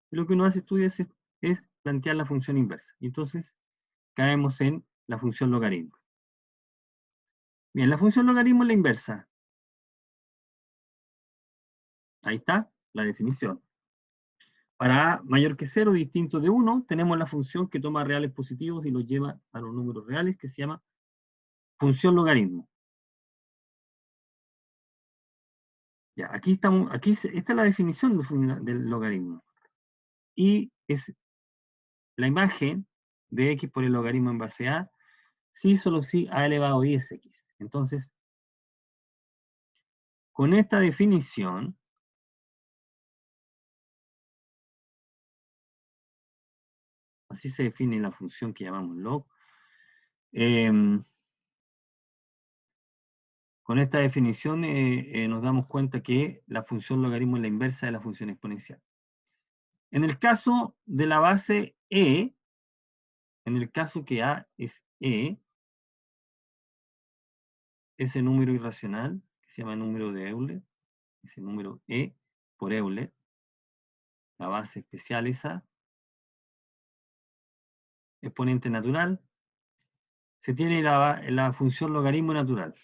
Y lo que uno hace estudia es plantear la función inversa. Y entonces caemos en la función logaritmo. Bien, la función logaritmo es la inversa. Ahí está la definición. Para a mayor que 0, distinto de 1, tenemos la función que toma reales positivos y los lleva a los números reales, que se llama función logaritmo. Ya, aquí estamos, esta es la definición del logaritmo. Y es la imagen de x por el logaritmo en base a, si solo si a elevado i es x. Entonces, con esta definición, así se define la función que llamamos log, Con esta definición nos damos cuenta que la función logaritmo es la inversa de la función exponencial. En el caso de la base e, en el caso que a es e, ese número irracional, que se llama número de Euler, ese número e por Euler, la base especial esa, exponente natural, se tiene la función logaritmo natural.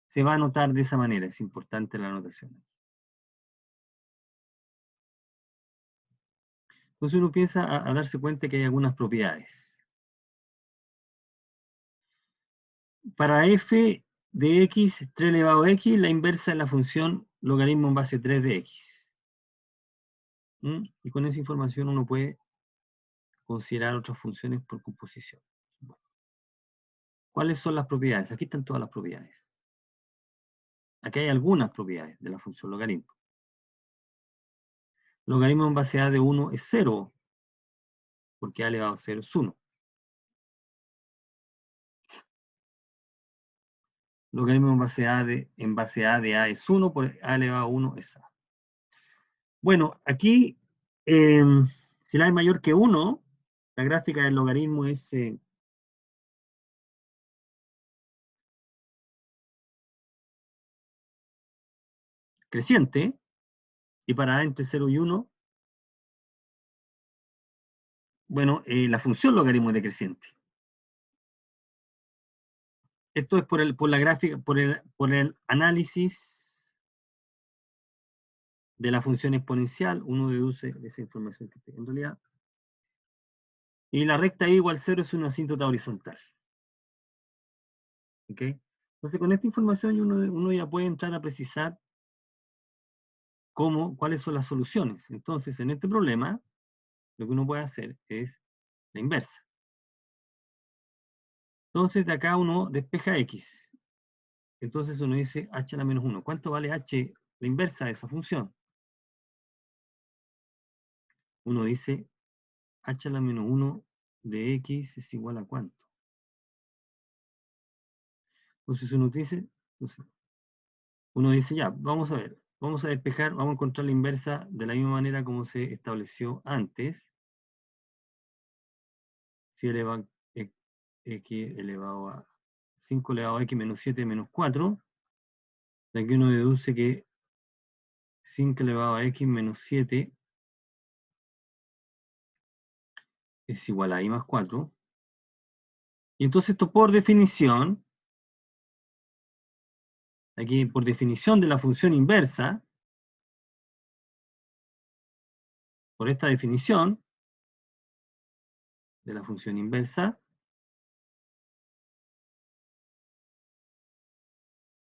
Se va a anotar de esa manera, es importante la anotación. Entonces uno empieza a darse cuenta que hay algunas propiedades. Para f de x, 3 elevado a x, la inversa es la función logaritmo en base 3 de x. Y con esa información uno puede considerar otras funciones por composición. ¿Cuáles son las propiedades? Aquí están todas las propiedades. Aquí hay algunas propiedades de la función logaritmo. Logaritmo en base a de 1 es 0, porque a elevado a 0 es 1. Logaritmo en base a de a es 1, por a elevado a 1 es a. Bueno, aquí, si la es mayor que 1, la gráfica del logaritmo es creciente, y para a entre 0 y 1, bueno, la función logaritmo es decreciente. Esto es por la gráfica, por el análisis de la función exponencial, uno deduce esa información que en realidad. Y la recta y igual 0 es una asíntota horizontal. ¿Ok? Entonces, con esta información uno ya puede entrar a precisar cuáles son las soluciones. Entonces, en este problema, lo que uno puede hacer es la inversa. Entonces, de acá uno despeja x. Entonces uno dice h a la menos 1. ¿Cuánto vale h, la inversa de esa función? Uno dice h a la menos 1 de x es igual a ¿cuánto? Entonces uno dice ya, vamos a ver, vamos a despejar, vamos a encontrar la inversa de la misma manera como se estableció antes. Si elevado x elevado a 5 elevado a x menos 7 menos 4, de aquí uno deduce que 5 elevado a x menos 7 es igual a y más 4. Y entonces esto por definición, aquí por definición de la función inversa, por esta definición de la función inversa,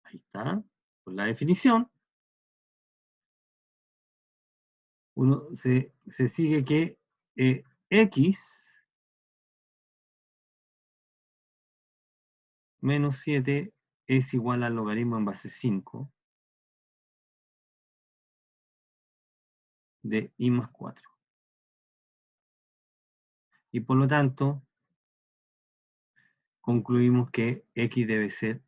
ahí está, por la definición, uno se sigue que x menos 7 es igual al logaritmo en base 5 de y más 4. Y por lo tanto, concluimos que x debe ser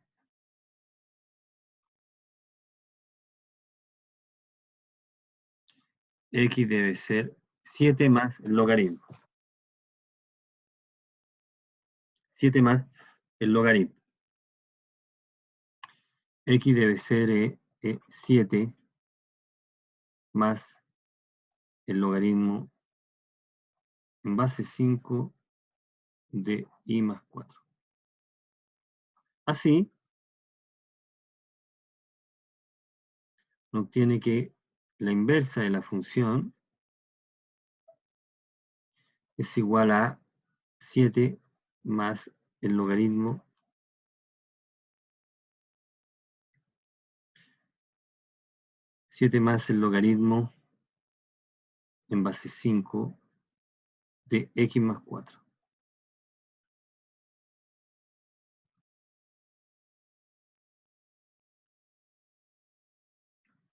x debe ser 7 más el logaritmo. 7 más el logaritmo. X debe ser 7 más el logaritmo en base 5 de y más 4. Así, obtiene que la inversa de la función es igual a 7 más el logaritmo en base 5 de x más 4.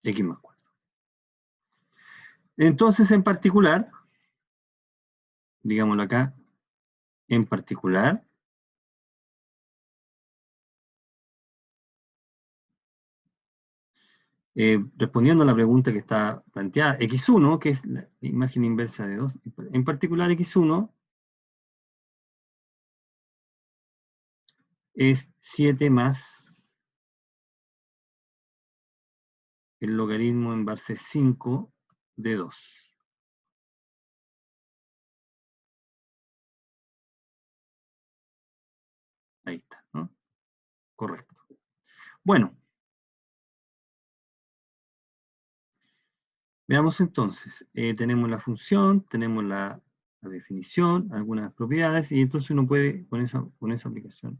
X más 4. Entonces, en particular, digámoslo acá, en particular, respondiendo a la pregunta que está planteada, x1, que es la imagen inversa de 2, en particular x1 es 7 más el logaritmo en base 5 de 2. Ahí está, ¿no? Correcto. Bueno, veamos entonces. Tenemos la función, tenemos la definición, algunas propiedades, y entonces uno puede con esa aplicación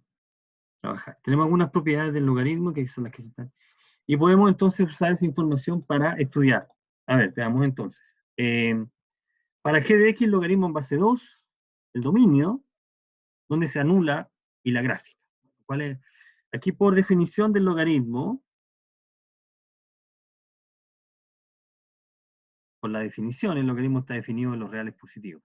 trabajar. Tenemos algunas propiedades del logaritmo que son las que se están. Y podemos entonces usar esa información para estudiar. A ver, veamos entonces. Para g de x, logaritmo en base 2, el dominio, donde se anula, y la gráfica. ¿Cuál es? Aquí por definición del logaritmo, por la definición, el logaritmo está definido en los reales positivos.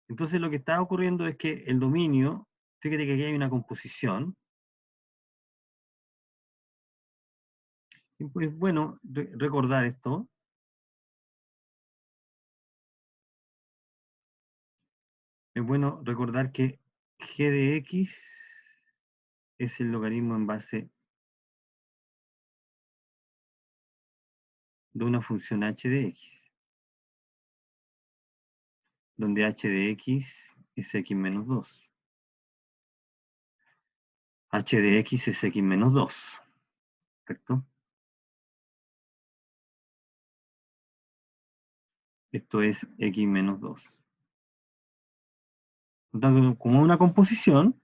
Entonces lo que está ocurriendo es que el dominio, fíjate que aquí hay una composición. Y pues bueno, recordar esto. Es bueno recordar que g de x es el logaritmo en base de una función h de x, donde h de x es x menos 2. H de x es x menos 2, ¿correcto? Esto es x menos 2. Por tanto, como una composición,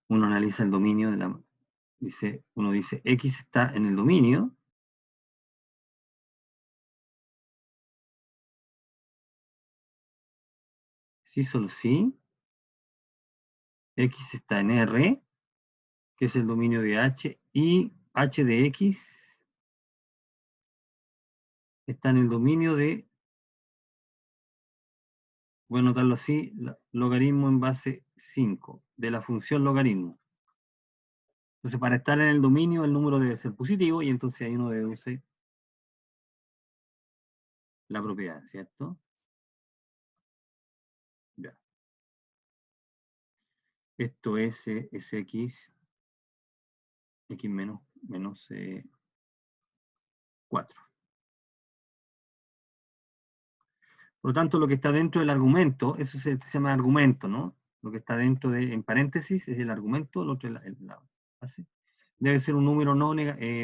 uno analiza el dominio de la... uno dice, x está en el dominio, sí, solo sí, x está en R, que es el dominio de h, y h de x está en el dominio de, voy a anotarlo así, logaritmo en base 5, de la función logaritmo. Entonces, para estar en el dominio, el número debe ser positivo, y entonces ahí uno deduce la propiedad, ¿cierto? Ya. Esto es x menos 4. Por lo tanto, lo que está dentro del argumento, eso se llama argumento, ¿no? Lo que está dentro de, en paréntesis, es el argumento, el otro es la base. Debe ser un número no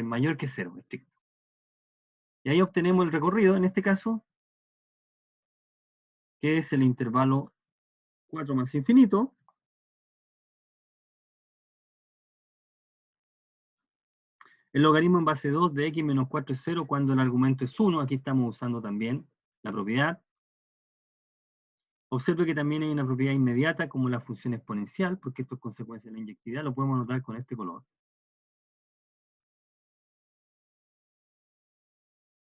mayor que 0, estricto. Y ahí obtenemos el recorrido, en este caso, que es el intervalo 4 más infinito. El logaritmo en base 2 de x menos 4 es 0 cuando el argumento es 1. Aquí estamos usando también la propiedad. Observe que también hay una propiedad inmediata como la función exponencial, porque esto es consecuencia de la inyectividad, lo podemos notar con este color.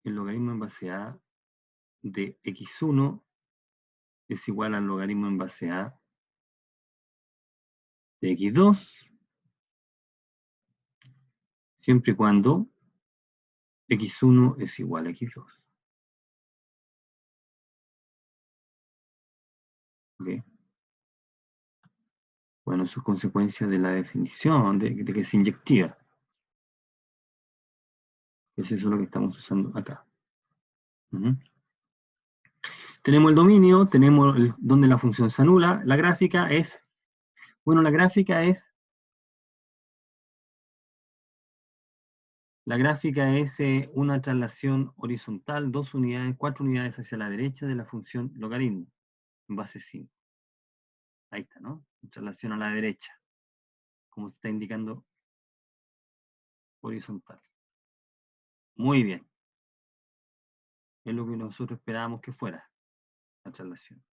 El logaritmo en base a de x1 es igual al logaritmo en base a de x2, siempre y cuando x1 es igual a x2. ¿Okay? Bueno, eso es consecuencia de la definición de que es inyectiva. Es eso lo que estamos usando acá. Tenemos el dominio, tenemos donde la función se anula. La gráfica es, bueno, la gráfica es una traslación horizontal, 2 unidades, 4 unidades hacia la derecha de la función logaritmo, en base 5. Ahí está, ¿no? Traslación a la derecha, como se está indicando horizontal. Muy bien. Es lo que nosotros esperábamos que fuera la traslación.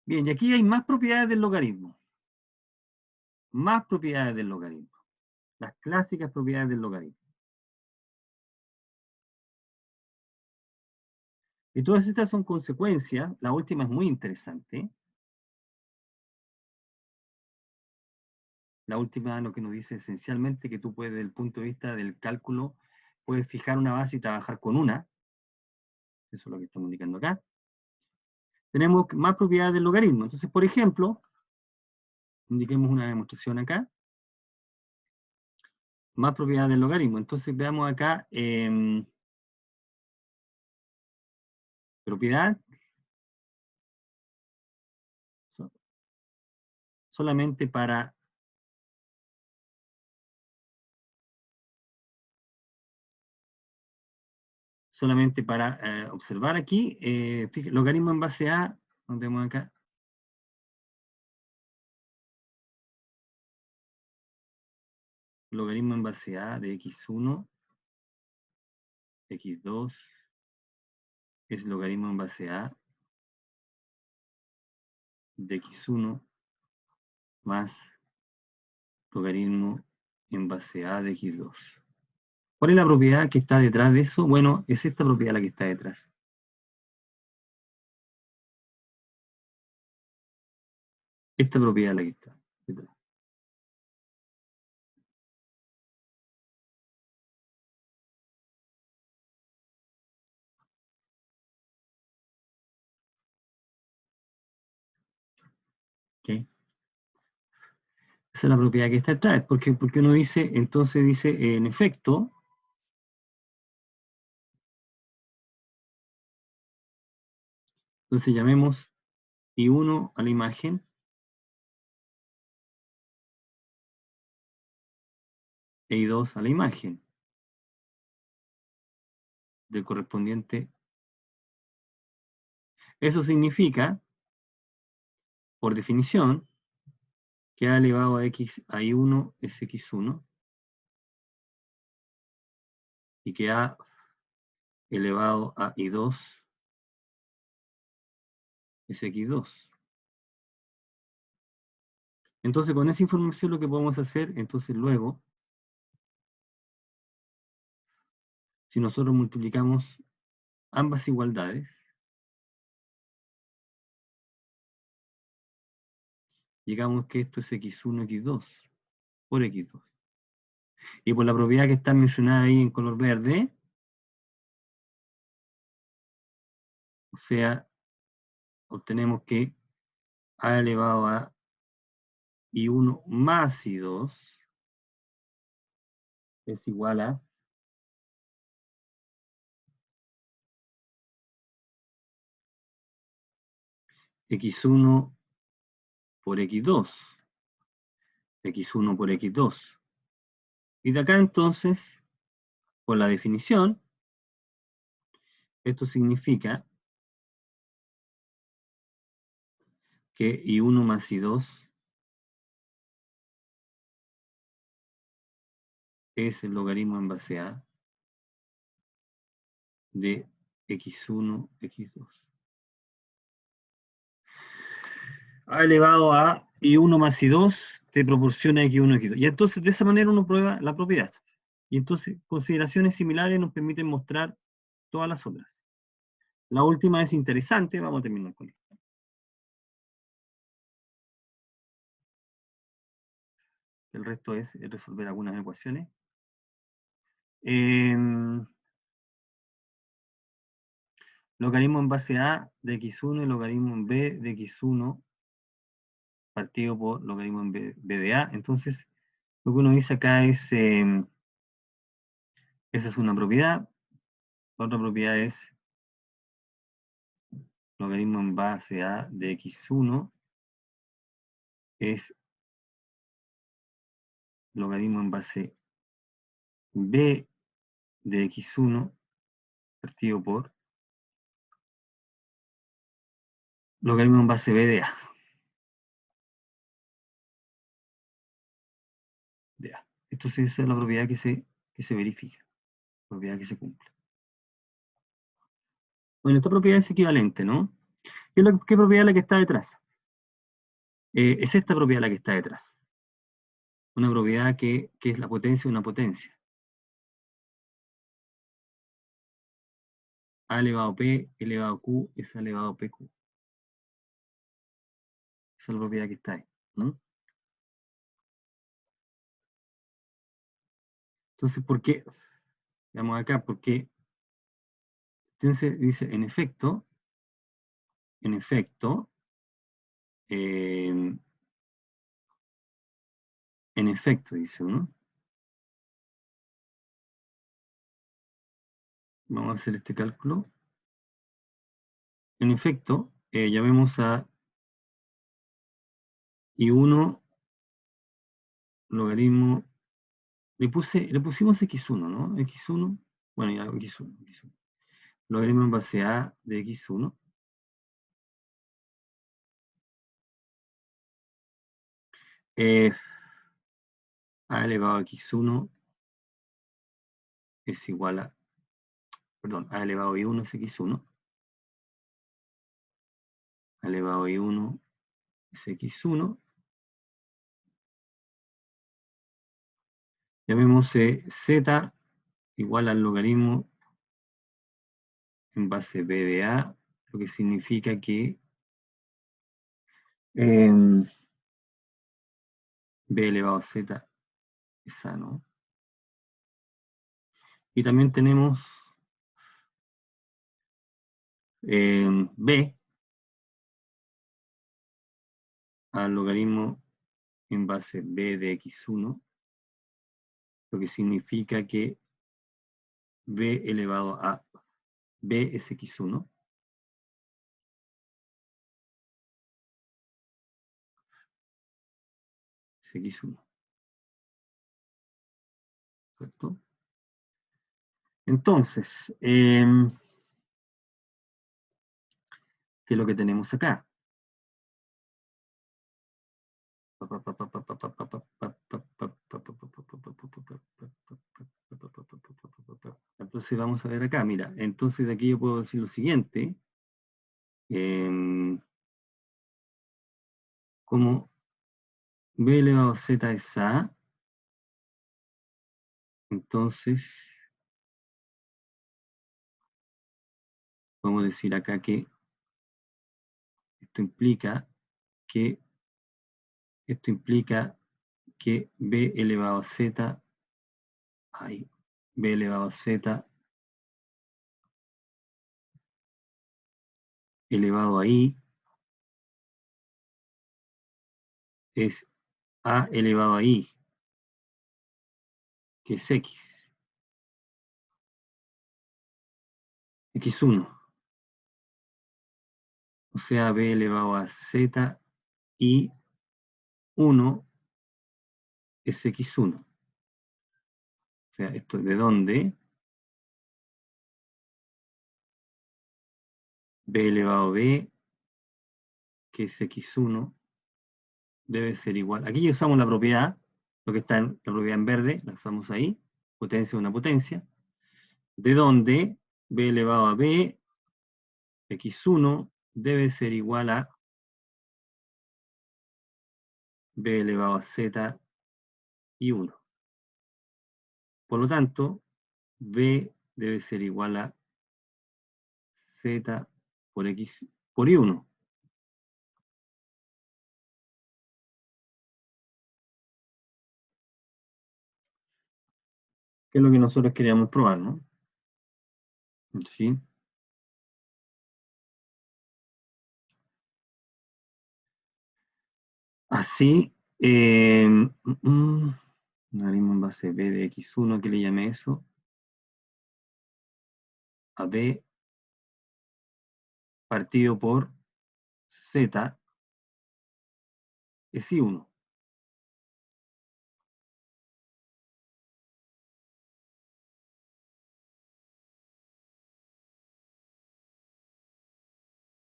Bien, y aquí hay más propiedades del logaritmo. Más propiedades del logaritmo. Las clásicas propiedades del logaritmo. Y todas estas son consecuencias, la última es muy interesante, la última lo que nos dice esencialmente que tú puedes, desde el punto de vista del cálculo, puedes fijar una base y trabajar con una. Eso es lo que estamos indicando acá. Tenemos más propiedades del logaritmo. Entonces, por ejemplo, indiquemos una demostración acá. Más propiedades del logaritmo. Entonces, veamos acá, propiedad, solamente para observar aquí, logaritmo en base a, vemos acá, logaritmo en base a de x1, x2, es logaritmo en base a de x1 más logaritmo en base a de x2. ¿Cuál es la propiedad que está detrás de eso? Bueno, es esta propiedad la que está detrás. Esta propiedad es la que está detrás. ¿Okay? Esa es la propiedad que está detrás. Porque uno dice, entonces dice, en efecto, entonces llamemos I1 a la imagen, e I2 a la imagen del correspondiente. Eso significa, por definición, que A elevado a X a I1 es X1 y que A elevado a I2 es X2. Entonces, con esa información lo que podemos hacer, entonces luego, si nosotros multiplicamos ambas igualdades, llegamos que esto es X1, X2, por X2. Y por la propiedad que está mencionada ahí en color verde, o sea, obtenemos que A elevado a I1 más I2 es igual a X1 por X2. X1 por X2. Y de acá entonces, por la definición, esto significa que I1 más I2 es el logaritmo en base a de X1, X2. A elevado a I1 más I2 te proporciona X1, X2. Y entonces de esa manera uno prueba la propiedad. Y entonces consideraciones similares nos permiten mostrar todas las otras. La última es interesante, vamos a terminar con esto. El resto es resolver algunas ecuaciones. Logaritmo en base a de x1 y logaritmo en b de x1 partido por logaritmo en b de a. Entonces, lo que uno dice acá es, esa es una propiedad. La otra propiedad es logaritmo en base a de x1 es logaritmo en base b de x1 partido por logaritmo en base b de a. Entonces esa es la propiedad que se verifica, propiedad que se cumple. Bueno, esta propiedad es equivalente, ¿no? ¿Qué propiedad es la que está detrás? Es esta propiedad la que está detrás. Una propiedad que es la potencia de una potencia. A elevado a P elevado a Q es A elevado a PQ. Esa es la propiedad que está ahí, ¿no? Entonces, ¿por qué? Veamos acá, porque entonces dice, en efecto, eh, dice uno. Vamos a hacer este cálculo. En efecto, llamemos a I1 logaritmo, le pusimos X1, ¿no? X1, bueno, ya X1. Logaritmo en base A de X1. A elevado a X1 es igual a, perdón, A elevado a I1 es X1. A elevado a I1 es X1. Llamemos Z igual al logaritmo en base B de A, lo que significa que B elevado a Z es A, ¿no? Y también tenemos B al logaritmo en base B de X1, lo que significa que B elevado a B es X1. Es X1. ¿Correcto? Entonces, ¿qué es lo que tenemos acá? Entonces vamos a ver acá, mira, entonces de aquí yo puedo decir lo siguiente, como B elevado a Z es A, entonces podemos decir acá que esto implica que B elevado a Z, B elevado a Z elevado a I es A elevado a I, que es X1. O sea, B elevado a Z y 1 es X1. O sea, esto es de dónde B elevado a B, que es X1, debe ser igual. Aquí ya usamos la propiedad, lo que está en la propiedad en verde, la usamos ahí, potencia de una potencia, de donde B elevado a B, X1, debe ser igual a B elevado a Z y 1. Por lo tanto, B debe ser igual a Z por X por I1. Que es lo que nosotros queríamos probar, ¿no? ¿Sí? Así, logaritmo en base B de X1, ¿qué le llamé eso? A B partido por Z es I1.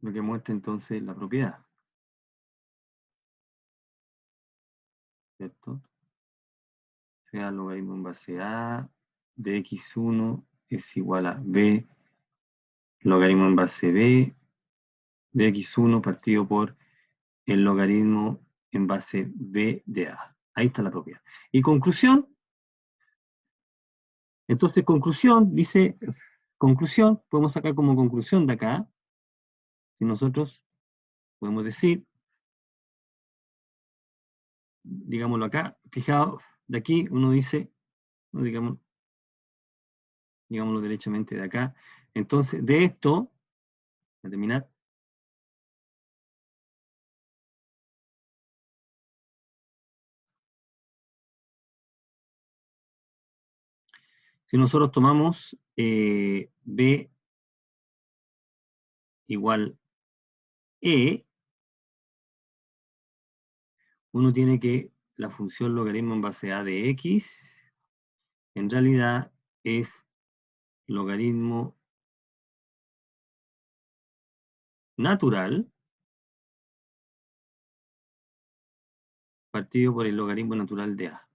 Lo que muestra entonces la propiedad. ¿Cierto? O sea, logaritmo en base A de X1 es igual a B, logaritmo en base B de X1 partido por el logaritmo en base B de A. Ahí está la propiedad. Y conclusión. Entonces, conclusión, dice, conclusión, podemos sacar como conclusión de acá, si nosotros podemos decir, digámoslo acá, fijaos, de aquí uno dice, digamos, digámoslo derechamente de acá. Entonces, de esto, para terminar, si nosotros tomamos B igual E, uno tiene que la función logaritmo en base a de X, en realidad es logaritmo natural partido por el logaritmo natural de A.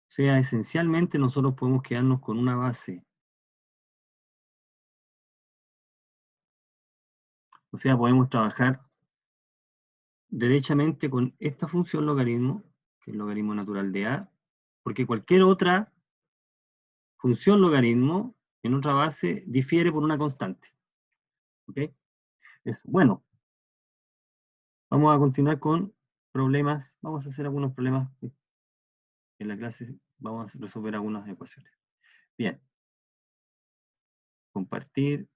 O sea, esencialmente nosotros podemos quedarnos con una base. O sea, podemos trabajar derechamente con esta función logaritmo, que es el logaritmo natural de A, porque cualquier otra función logaritmo en otra base difiere por una constante. ¿Ok? Bueno, vamos a continuar con problemas. Vamos a hacer algunos problemas en la clase. Vamos a resolver algunas ecuaciones. Bien. Compartir.